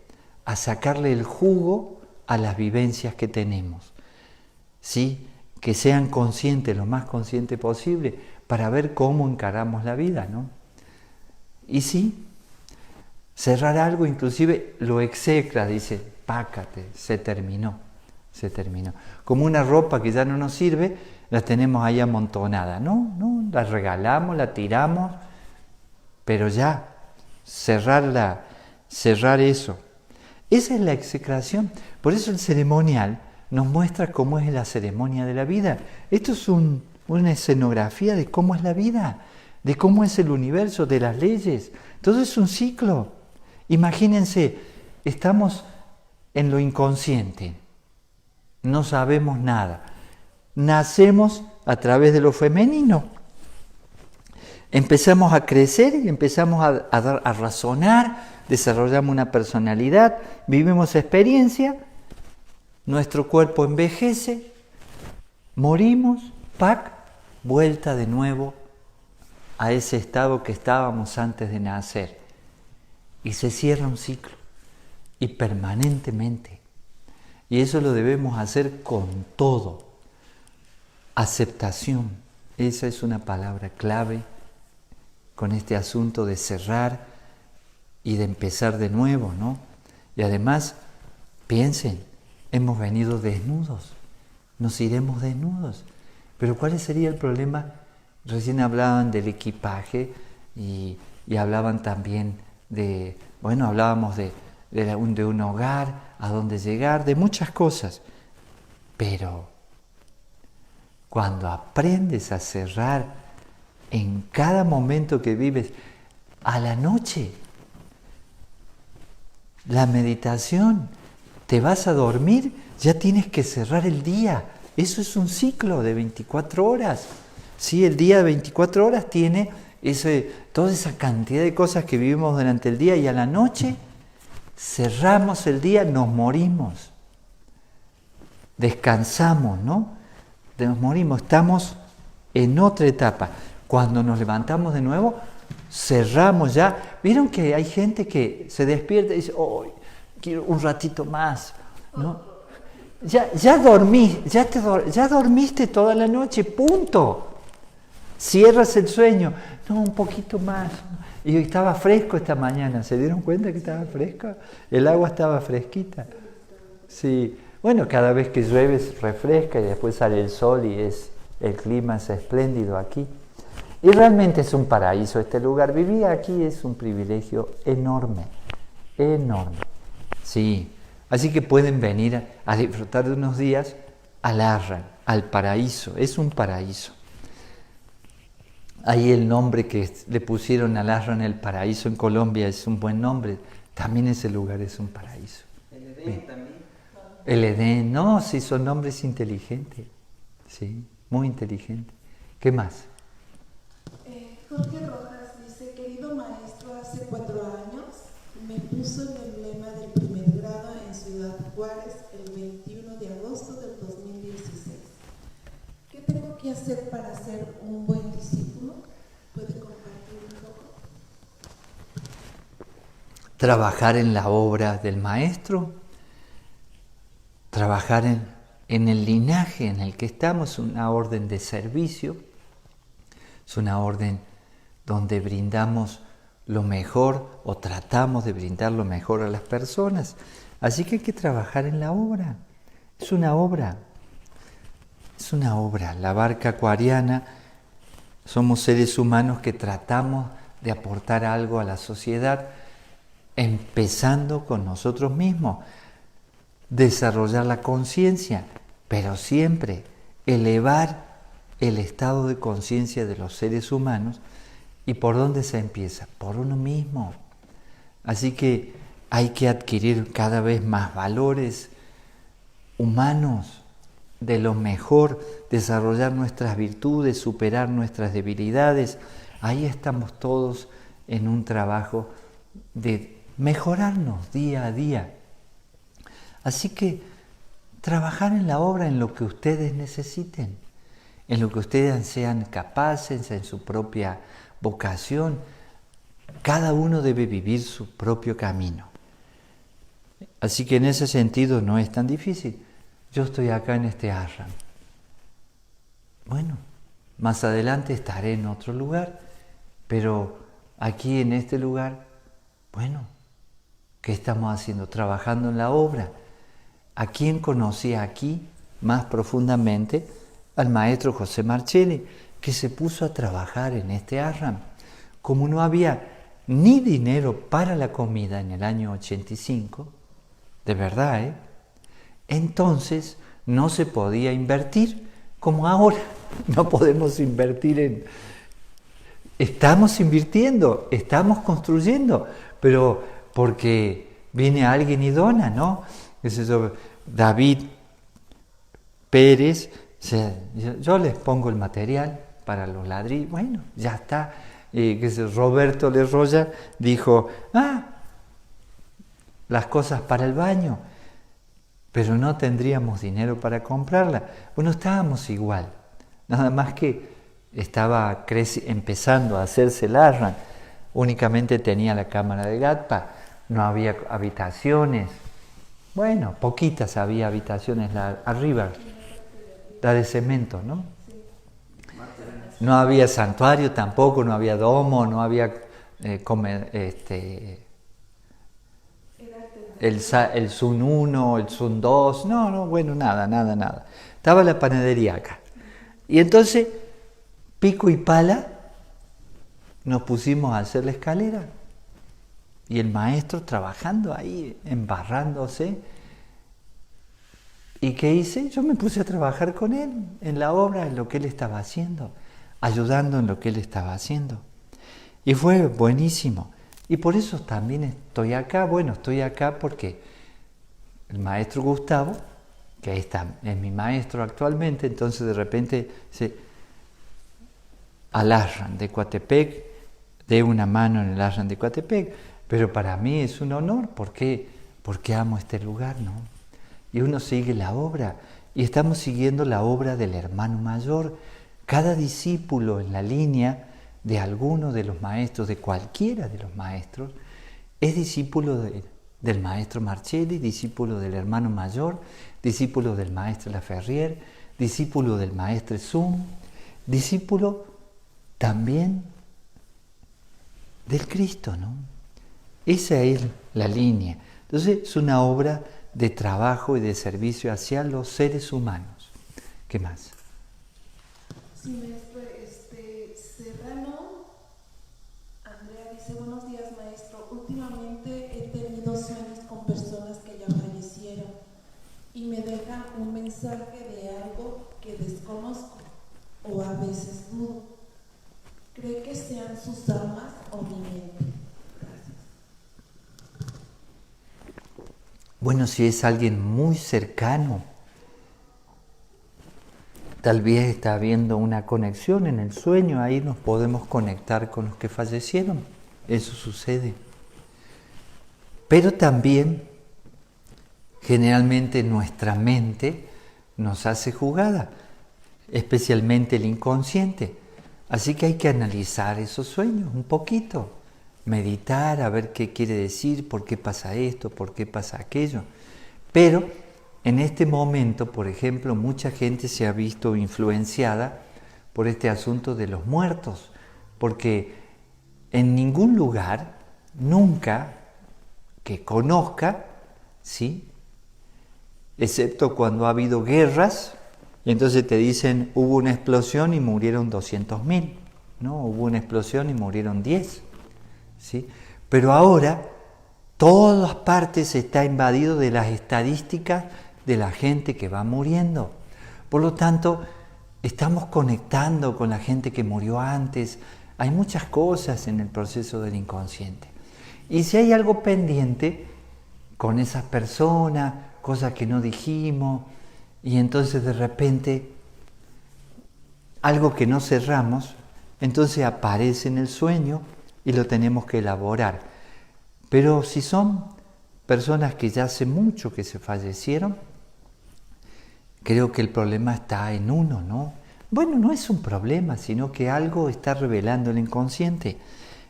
a sacarle el jugo a las vivencias que tenemos, ¿sí? Que sean conscientes, lo más conscientes posible, para ver cómo encaramos la vida, ¿no? Y sí, cerrar algo, inclusive lo execra, dice, pácate, se terminó. Como una ropa que ya no nos sirve, la tenemos ahí amontonada, no, la regalamos, la tiramos, pero ya, cerrar eso. Esa es la execración. Por eso el ceremonial nos muestra cómo es la ceremonia de la vida. Esto es una escenografía de cómo es la vida, de cómo es el universo, de las leyes. Todo es un ciclo. Imagínense, estamos en lo inconsciente, no sabemos nada. Nacemos a través de lo femenino. Empezamos a crecer y empezamos a razonar, desarrollamos una personalidad, vivimos experiencia, nuestro cuerpo envejece, morimos, ¡pac!, vuelta de nuevo a ese estado que estábamos antes de nacer. Y se cierra un ciclo, y permanentemente. Y eso lo debemos hacer con todo. Aceptación, esa es una palabra clave con este asunto de cerrar y de empezar de nuevo, ¿no? Y además, piensen, hemos venido desnudos, nos iremos desnudos. Pero ¿cuál sería el problema? Recién hablaban del equipaje y hablaban también de, bueno, hablábamos de un hogar, a dónde llegar, de muchas cosas. Pero cuando aprendes a cerrar en cada momento que vives, a la noche, la meditación, te vas a dormir, ya tienes que cerrar el día. Eso es un ciclo de 24 horas. Sí, el día de 24 horas tiene toda esa cantidad de cosas que vivimos durante el día, y a la noche cerramos el día, nos morimos. Descansamos, ¿no? Nos morimos, estamos en otra etapa. Cuando nos levantamos de nuevo, cerramos ya. ¿Vieron que hay gente que se despierta y dice, oh, quiero un ratito más, ¿no? Ya dormiste toda la noche, punto. Cierras el sueño, no, un poquito más. Y estaba fresco esta mañana, ¿se dieron cuenta que estaba fresco? El agua estaba fresquita. Sí, bueno, cada vez que llueve refresca y después sale el sol y el clima es espléndido aquí. Y realmente es un paraíso este lugar. Vivir aquí es un privilegio enorme, enorme. Sí, así que pueden venir a disfrutar de unos días al Arran, al paraíso. Es un paraíso. Ahí el nombre que le pusieron al Arran, el paraíso en Colombia, es un buen nombre. También ese lugar es un paraíso. El Edén también. El Edén, no, sí, son nombres inteligentes. Sí, muy inteligentes. ¿Qué más? Jorge Rojas dice, querido maestro, hace 4 años me puso el emblema del primer grado en Ciudad Juárez el 21 de agosto del 2016. ¿Qué tengo que hacer para ser un buen discípulo? ¿Puede compartir un poco? Trabajar en la obra del maestro, trabajar en el linaje en el que estamos, una orden de servicio, es una orden donde brindamos lo mejor o tratamos de brindar lo mejor a las personas. Así que hay que trabajar en la obra. Es una obra. Es una obra. La barca acuariana, somos seres humanos que tratamos de aportar algo a la sociedad, empezando con nosotros mismos. Desarrollar la conciencia, pero siempre elevar el estado de conciencia de los seres humanos. ¿Y por dónde se empieza? Por uno mismo. Así que hay que adquirir cada vez más valores humanos, de lo mejor, desarrollar nuestras virtudes, superar nuestras debilidades. Ahí estamos todos en un trabajo de mejorarnos día a día. Así que trabajar en la obra, en lo que ustedes necesiten, en lo que ustedes sean capaces, en su propia vocación. Cada uno debe vivir su propio camino. Así que en ese sentido no es tan difícil. Yo estoy acá en este ashram. Bueno, más adelante estaré en otro lugar, pero aquí en este lugar, bueno, ¿qué estamos haciendo? Trabajando en la obra. ¿A quién conocí aquí más profundamente? Al maestro José Marcelli, que se puso a trabajar en este ashram. Como no había ni dinero para la comida en el año 85, de verdad, entonces no se podía invertir como ahora. No podemos invertir en... Estamos invirtiendo, estamos construyendo, pero porque viene alguien y dona, ¿no? David Pérez, yo les pongo el material para los ladrillos, bueno, ya está. Roberto Lerroya dijo, las cosas para el baño. pero no tendríamos dinero para comprarla. Bueno, estábamos igual, nada más que estaba empezando a hacerse el ARRAN, únicamente tenía la cámara de GATPA, no había habitaciones, bueno, poquitas había habitaciones arriba, la de cemento, ¿no? No había santuario tampoco, no había domo, no había el Sun 1, el Sun 2, no, bueno, nada. Estaba la panadería acá. Y entonces, pico y pala, nos pusimos a hacer la escalera. Y el maestro trabajando ahí, embarrándose. ¿Y qué hice? Yo me puse a trabajar con él en la obra, en lo que él estaba haciendo, ayudando en lo que él estaba haciendo. Y fue buenísimo. Y por eso también estoy acá. Bueno, estoy acá porque el maestro Gustavo, que es mi maestro actualmente, entonces de repente al ARRAN de Coatepec, dé una mano en el ARRAN de Coatepec, pero para mí es un honor, porque amo este lugar, ¿no? Y uno sigue la obra, y estamos siguiendo la obra del hermano mayor. Cada discípulo en la línea de alguno de los maestros, de cualquiera de los maestros, es discípulo del maestro Marcelli, discípulo del hermano mayor, discípulo del maestro Laferrier, discípulo del maestro Zum, discípulo también del Cristo, ¿no? Esa es la línea. Entonces es una obra de trabajo y de servicio hacia los seres humanos. ¿Qué más? Sí, maestro, Serrano Andrea dice: buenos días, maestro. Últimamente he tenido sueños con personas que ya fallecieron y me dejan un mensaje de algo que desconozco o a veces dudo. ¿Cree que sean sus almas o mi mente? Gracias. Bueno, si es alguien muy cercano, tal vez está habiendo una conexión en el sueño, ahí nos podemos conectar con los que fallecieron, eso sucede. Pero también, generalmente nuestra mente nos hace jugada, especialmente el inconsciente. Así que hay que analizar esos sueños un poquito, meditar, a ver qué quiere decir, por qué pasa esto, por qué pasa aquello. Pero en este momento, por ejemplo, mucha gente se ha visto influenciada por este asunto de los muertos, porque en ningún lugar, nunca que conozca, ¿sí?, excepto cuando ha habido guerras, y entonces te dicen, hubo una explosión y murieron 200.000, ¿no? Hubo una explosión y murieron 10, ¿sí? Pero ahora, todas partes está invadido de las estadísticas de la gente que va muriendo. Por lo tanto, estamos conectando con la gente que murió antes. Hay muchas cosas en el proceso del inconsciente. Y si hay algo pendiente con esas personas, cosas que no dijimos, y entonces de repente algo que no cerramos, entonces aparece en el sueño y lo tenemos que elaborar. Pero si son personas que ya hace mucho que se fallecieron, creo que el problema está en uno, ¿no? Bueno, no es un problema, sino que algo está revelando el inconsciente.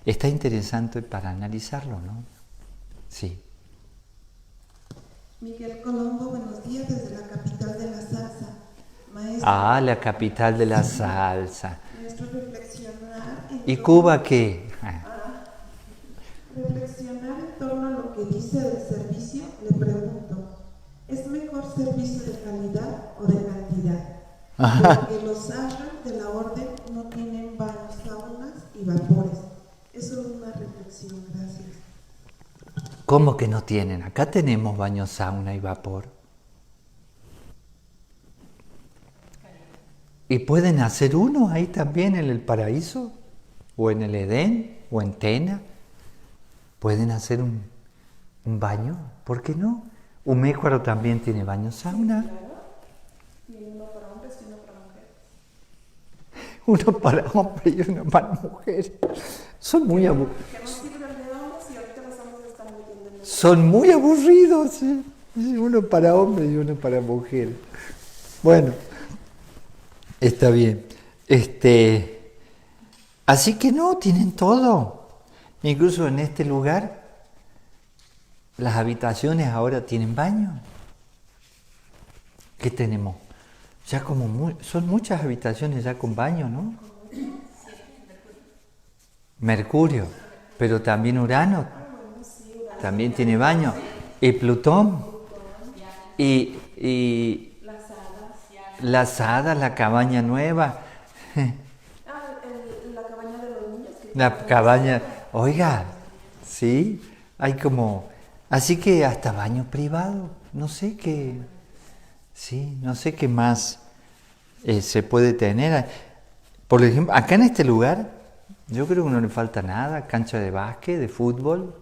Está interesante para analizarlo, ¿no? Sí. Miguel Colombo, buenos días desde la capital de la salsa. Maestro, La capital de la salsa. maestro, reflexionar ¿Y Cuba qué? Reflexionar en torno a lo que dice del servicio, le pregunto, ¿es mejor servicio de calidad o de cantidad? Porque los ARRAN de la orden no tienen baños, saunas y vapores. Eso es una reflexión, gracias. ¿Cómo que no tienen? Acá tenemos baño, sauna y vapor. ¿Y pueden hacer uno ahí también en el paraíso? ¿O en el Edén? ¿O en Tena? ¿Pueden hacer un baño? ¿Por qué no? Humécuaro también tiene baño sauna. Tiene uno para hombres y uno para mujeres. Uno para hombres y uno para mujeres. Son muy aburridos. Que no sirven de hombres y ahorita los hombres están metiendo en el... Son muy aburridos, ¿sí? Uno para hombres y uno para mujeres. Bueno, está bien. Así que no, tienen todo. Incluso en este lugar, las habitaciones ahora tienen baño. ¿Qué tenemos? Ya son muchas habitaciones ya con baño, ¿no? Mercurio, pero también Urano, también tiene baño. Y Plutón, y las hadas, la cabaña nueva. La cabaña de los niños. La cabaña, oiga, sí, hay como, así que hasta baño privado, no sé qué, sí, no sé qué más se puede tener. Por ejemplo, acá en este lugar, yo creo que no le falta nada, cancha de básquet, de fútbol,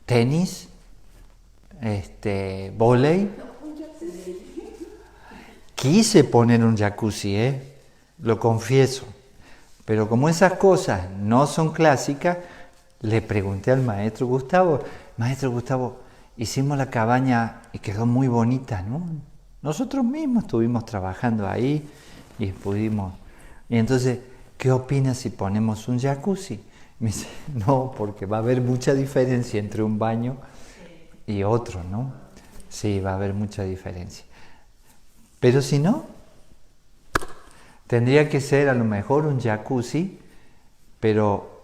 tenis, vóley. Quise poner un jacuzzi, lo confieso. Pero como esas cosas no son clásicas, le pregunté al maestro Gustavo, hicimos la cabaña y quedó muy bonita, ¿no? Nosotros mismos estuvimos trabajando ahí y pudimos. Y entonces, ¿qué opinas si ponemos un jacuzzi? Me dice, no, porque va a haber mucha diferencia entre un baño y otro, ¿no? Sí, va a haber mucha diferencia. Pero si no, tendría que ser a lo mejor un jacuzzi, pero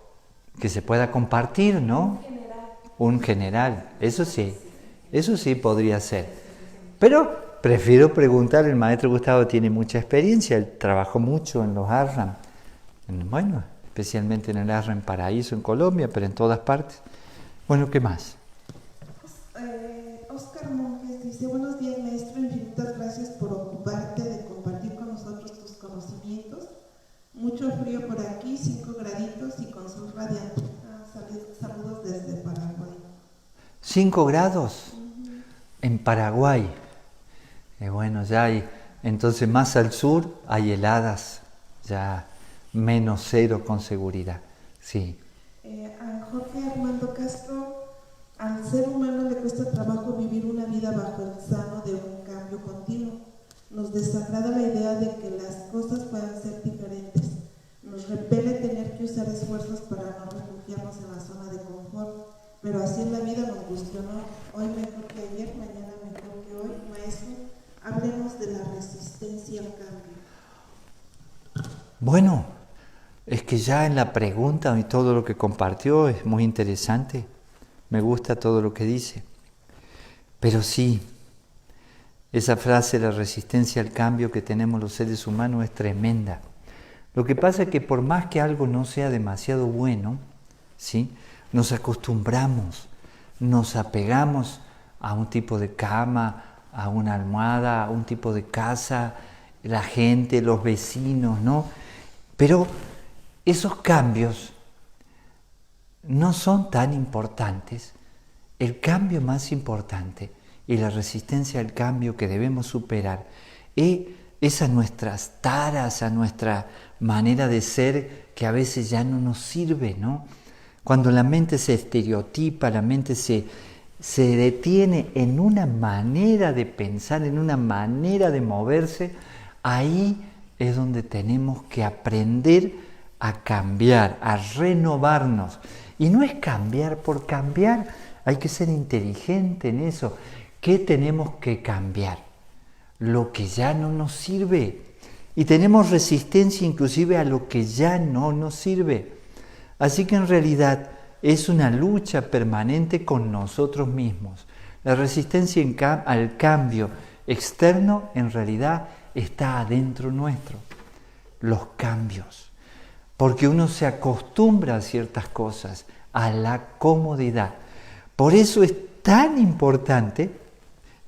que se pueda compartir, ¿no? Un general, eso sí podría ser. Pero prefiero preguntar, el maestro Gustavo tiene mucha experiencia, él trabajó mucho en los ARRAM, bueno, especialmente en el ARRAM Paraíso en Colombia, pero en todas partes. Bueno, ¿qué más? Oscar Monjes dice, buenos días maestro, infinitas gracias por ocuparte de compartir con nosotros tus conocimientos. Mucho frío por aquí, 5 graditos y con sol radiante. Saludos desde Paraguay. 5 grados en Paraguay. Bueno, ya hay, entonces más al sur hay heladas, ya -0 con seguridad. Sí. A Jorge Armando Castro, al ser humano le cuesta trabajo vivir una vida bajo el sano de un cambio continuo. Nos desagrada la idea de que las cosas puedan ser diferentes. Nos repele tener que usar esfuerzos para no refugiarnos en la zona de confort. Pero así en la vida nos cuestionó. Hoy mejor que ayer, mañana mejor que hoy. Maestro, hablemos de la resistencia al cambio. Bueno, es que ya en la pregunta y todo lo que compartió es muy interesante. Me gusta todo lo que dice. Pero sí, esa frase, la resistencia al cambio que tenemos los seres humanos es tremenda. Lo que pasa es que por más que algo no sea demasiado bueno, ¿sí?, nos acostumbramos, nos apegamos a un tipo de cama, a una almohada, a un tipo de casa, la gente, los vecinos, ¿no? Pero esos cambios no son tan importantes. El cambio más importante y la resistencia al cambio que debemos superar es a nuestras taras, a nuestra manera de ser que a veces ya no nos sirve, ¿no? Cuando la mente se estereotipa, la mente se detiene en una manera de pensar, en una manera de moverse, ahí es donde tenemos que aprender a cambiar, a renovarnos. Y no es cambiar por cambiar, hay que ser inteligente en eso. ¿Qué tenemos que cambiar? Lo que ya no nos sirve. Y tenemos resistencia inclusive a lo que ya no nos sirve. Así que en realidad es una lucha permanente con nosotros mismos. La resistencia al cambio externo en realidad está adentro nuestro. Los cambios. Porque uno se acostumbra a ciertas cosas, a la comodidad. Por eso es tan importante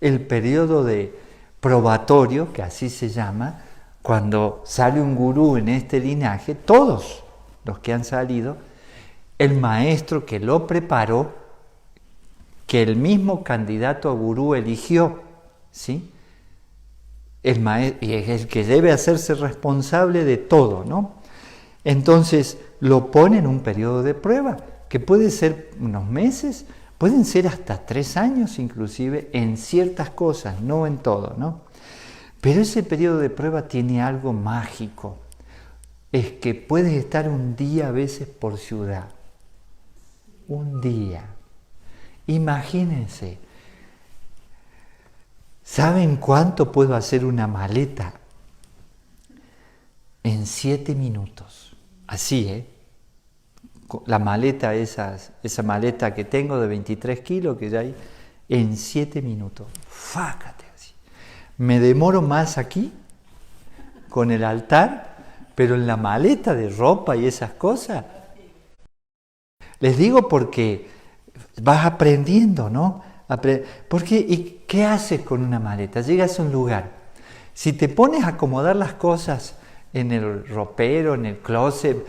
el periodo de probatorio, que así se llama, cuando sale un gurú en este linaje, todos los que han salido, el maestro que lo preparó, que el mismo candidato a gurú eligió, ¿sí? Y es el que debe hacerse responsable de todo, ¿no? Entonces lo pone en un periodo de prueba, que puede ser unos meses, Pueden ser hasta 3 años inclusive en ciertas cosas, no en todo, ¿no? Pero ese periodo de prueba tiene algo mágico. Es que puedes estar un día a veces por ciudad. Un día. Imagínense. ¿Saben cuánto puedo hacer una maleta? En 7 minutos. Así, ¿eh? La maleta, esa maleta que tengo de 23 kilos, que ya hay, en 7 minutos. Fácate así. Me demoro más aquí, con el altar, pero en la maleta de ropa y esas cosas. Les digo porque vas aprendiendo, ¿no? Porque, ¿y qué haces con una maleta? Llegas a un lugar. Si te pones a acomodar las cosas en el ropero, en el closet,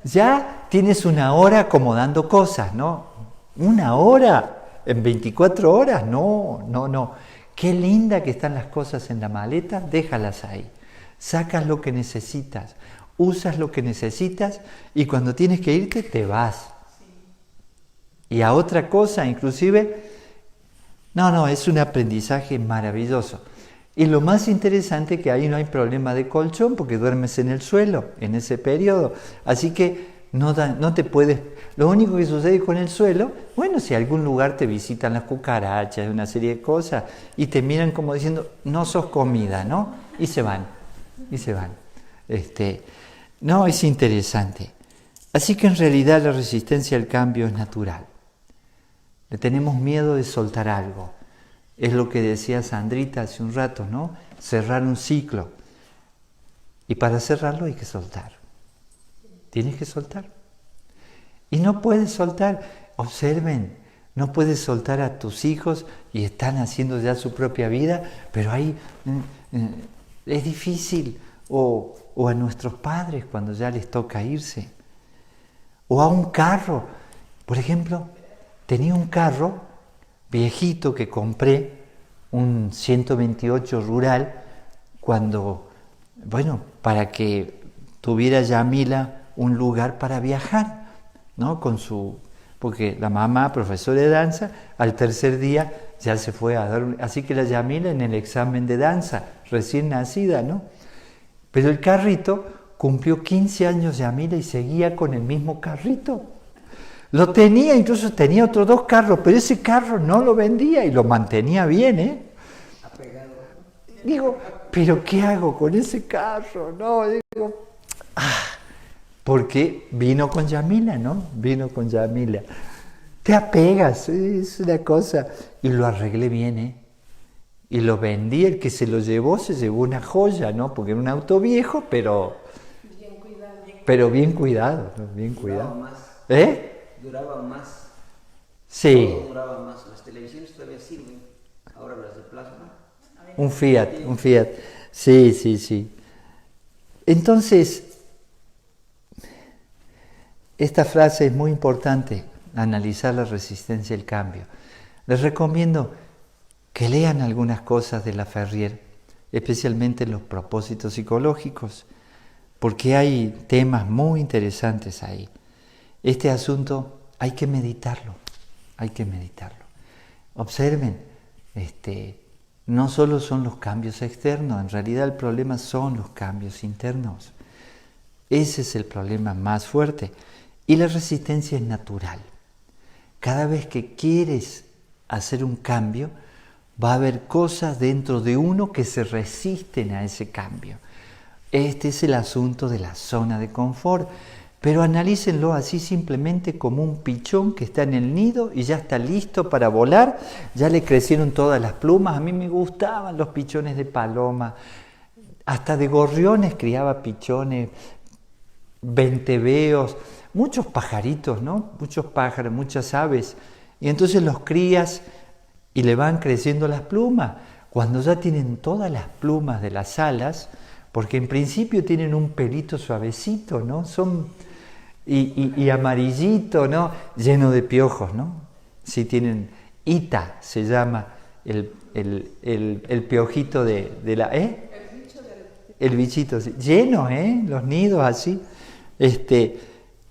ya tienes una hora acomodando cosas, ¿no? ¿Una hora? ¿En 24 horas? No. Qué linda que están las cosas en la maleta, déjalas ahí. Sacas lo que necesitas, usas lo que necesitas y cuando tienes que irte, te vas. Y a otra cosa, inclusive, es un aprendizaje maravilloso. Y lo más interesante es que ahí no hay problema de colchón porque duermes en el suelo en ese periodo. Así que no te puedes... Lo único que sucede con el suelo, si algún lugar te visitan las cucarachas, una serie de cosas, y te miran como diciendo, no sos comida, ¿no? Y se van. Es interesante. Así que en realidad la resistencia al cambio es natural. Le tenemos miedo de soltar algo. Es lo que decía Sandrita hace un rato, ¿no? Cerrar un ciclo. Y para cerrarlo hay que soltar. Tienes que soltar. Y no puedes soltar. Observen, no puedes soltar a tus hijos y están haciendo ya su propia vida, pero ahí es difícil. O a nuestros padres cuando ya les toca irse. O a un carro. Por ejemplo, tenía un carro viejito que compré, un 128 rural, para que tuviera Yamila un lugar para viajar, ¿no? Porque la mamá, profesora de danza, al tercer día ya se fue a dar, así que la Yamila en el examen de danza, recién nacida, ¿no? Pero el carrito cumplió 15 años Yamila y seguía con el mismo carrito. Lo tenía, incluso tenía otros 2 carros, pero ese carro no lo vendía y lo mantenía bien, ¿eh? Apegado. Digo, ¿pero qué hago con ese carro? No, digo, porque vino con Yamila, ¿no? Vino con Yamila. Te apegas, es una cosa. Y lo arreglé bien, ¿eh? Y lo vendí, el que se lo llevó se llevó una joya, ¿no? Porque era un auto viejo, pero bien cuidado, ¿no? Bien cuidado. Duraba más. ¿Eh? Duraba más. Sí. Todo duraba más. Las televisiones todavía sirven. Ahora las de plasma. Un Fiat. Sí. Entonces, esta frase es muy importante, analizar la resistencia al cambio. Les recomiendo que lean algunas cosas de Laferrière, especialmente los propósitos psicológicos, porque hay temas muy interesantes ahí. Este asunto hay que meditarlo. Observen, no solo son los cambios externos, en realidad el problema son los cambios internos. Ese es el problema más fuerte. Y la resistencia es natural. Cada vez que quieres hacer un cambio, va a haber cosas dentro de uno que se resisten a ese cambio. Este es el asunto de la zona de confort. Pero analícenlo así simplemente como un pichón que está en el nido y ya está listo para volar. Ya le crecieron todas las plumas. A mí me gustaban los pichones de paloma. Hasta de gorriones criaba pichones, venteveos, muchos pajaritos, ¿no? Muchos pájaros, muchas aves. Y entonces los crías y le van creciendo las plumas. Cuando ya tienen todas las plumas de las alas, porque en principio tienen un pelito suavecito, ¿no? Y amarillito, ¿no? Lleno de piojos, ¿no? Sí, tienen ita, se llama el piojito de la... El bichito, sí. Lleno, los nidos así. Y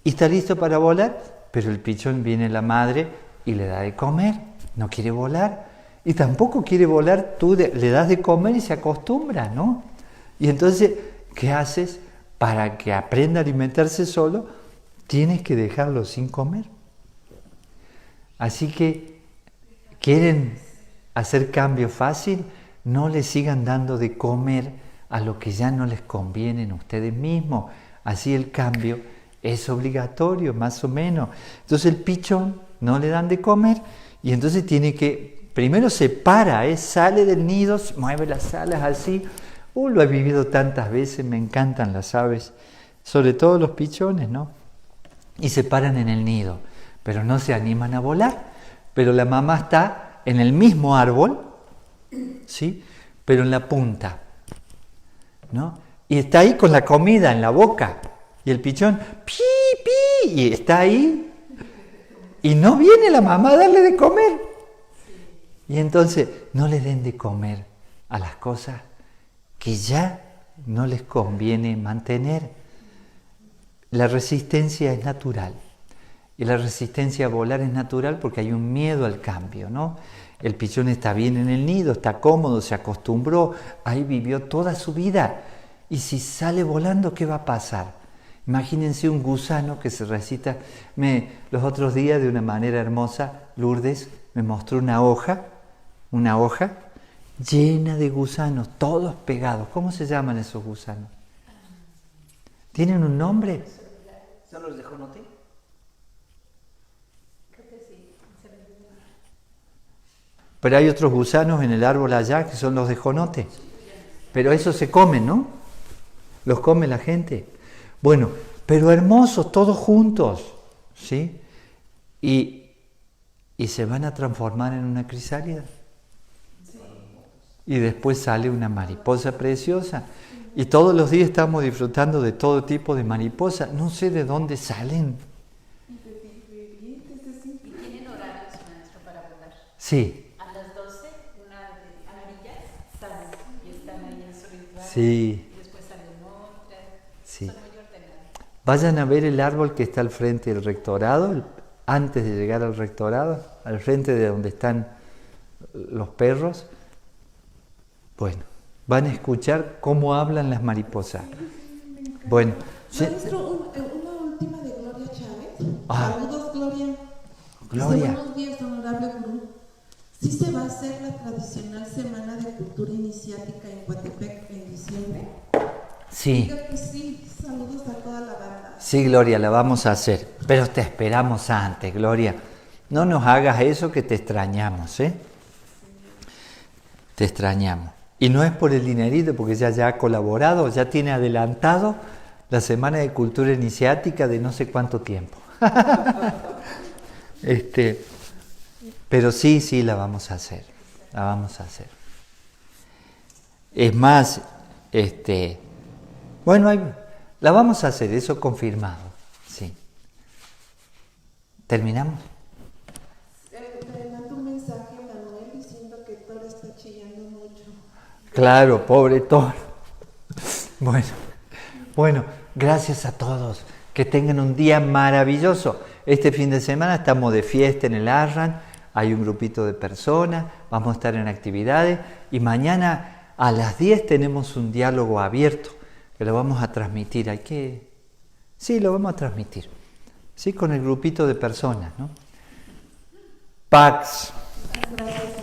está listo para volar, pero el pichón viene la madre y le da de comer, no quiere volar, y tampoco quiere volar, tú le das de comer y se acostumbra, ¿no? Y entonces, ¿qué haces? Para que aprenda a alimentarse solo, tienes que dejarlo sin comer. Así que, ¿quieren hacer cambio fácil? No le sigan dando de comer a lo que ya no les conviene en ustedes mismos. Así el cambio es obligatorio, más o menos. Entonces el pichón no le dan de comer y entonces tiene que, primero se para, sale del nido, mueve las alas así. Lo he vivido tantas veces, me encantan las aves, sobre todo los pichones, ¿no? Y se paran en el nido, pero no se animan a volar. Pero la mamá está en el mismo árbol, ¿sí? Pero en la punta, ¿no? Y está ahí con la comida en la boca. Y el pichón, pi, pi, y está ahí. Y no viene la mamá a darle de comer. Y entonces, no le den de comer a las cosas que ya no les conviene mantener. La resistencia es natural. Y la resistencia a volar es natural porque hay un miedo al cambio, ¿no? El pichón está bien en el nido, está cómodo, se acostumbró, ahí vivió toda su vida. Y si sale volando, ¿qué va a pasar? Imagínense un gusano que se recita. Los otros días, de una manera hermosa, Lourdes me mostró una hoja llena de gusanos, todos pegados. ¿Cómo se llaman esos gusanos? ¿Tienen un nombre? ¿Son los de Jonote? Pero hay otros gusanos en el árbol allá que son los de jonote. Pero esos se comen, ¿no? Los come la gente. Bueno, pero hermosos, todos juntos, ¿sí? Y se van a transformar en una crisálida. Y después sale una mariposa preciosa. Y todos los días estamos disfrutando de todo tipo de mariposas. No sé de dónde salen. ¿Y tienen horarios, maestro, para volar? Sí. A las 12, una de amarillas salen y están ahí en su ritual. Sí. Y después salen otras. Sí. Son muy ordenadas. Vayan a ver el árbol que está al frente del rectorado, antes de llegar al rectorado, al frente de donde están los perros. Bueno, van a escuchar cómo hablan las mariposas. Bueno, sí. Maestro, una última de Gloria Chávez. Ah. Saludos, Gloria. Gloria. Buenos días, honorable gurú. ¿Sí se va a hacer la tradicional Semana de Cultura Iniciática en Coatepec en diciembre? Sí. Diga que sí. Saludos a toda la banda. Sí, Gloria, la vamos a hacer. Pero te esperamos antes, Gloria. No nos hagas eso que te extrañamos, ¿eh? Te extrañamos. Y no es por el dinerito, porque ya ha colaborado, ya tiene adelantado la Semana de Cultura Iniciática de no sé cuánto tiempo. Pero sí, la vamos a hacer. La vamos a hacer. Es más, bueno, la vamos a hacer, eso confirmado. Sí. ¿Terminamos? Me manda un mensaje Manuel diciendo que Thor está chillando mucho. Claro, pobre Thor. Bueno, gracias a todos. Que tengan un día maravilloso. Este fin de semana estamos de fiesta en el Arran. Hay un grupito de personas. Vamos a estar en actividades. Y mañana a las 10 tenemos un diálogo abierto que lo vamos a transmitir. Sí, lo vamos a transmitir. Sí, con el grupito de personas, ¿no? Pax. Gracias.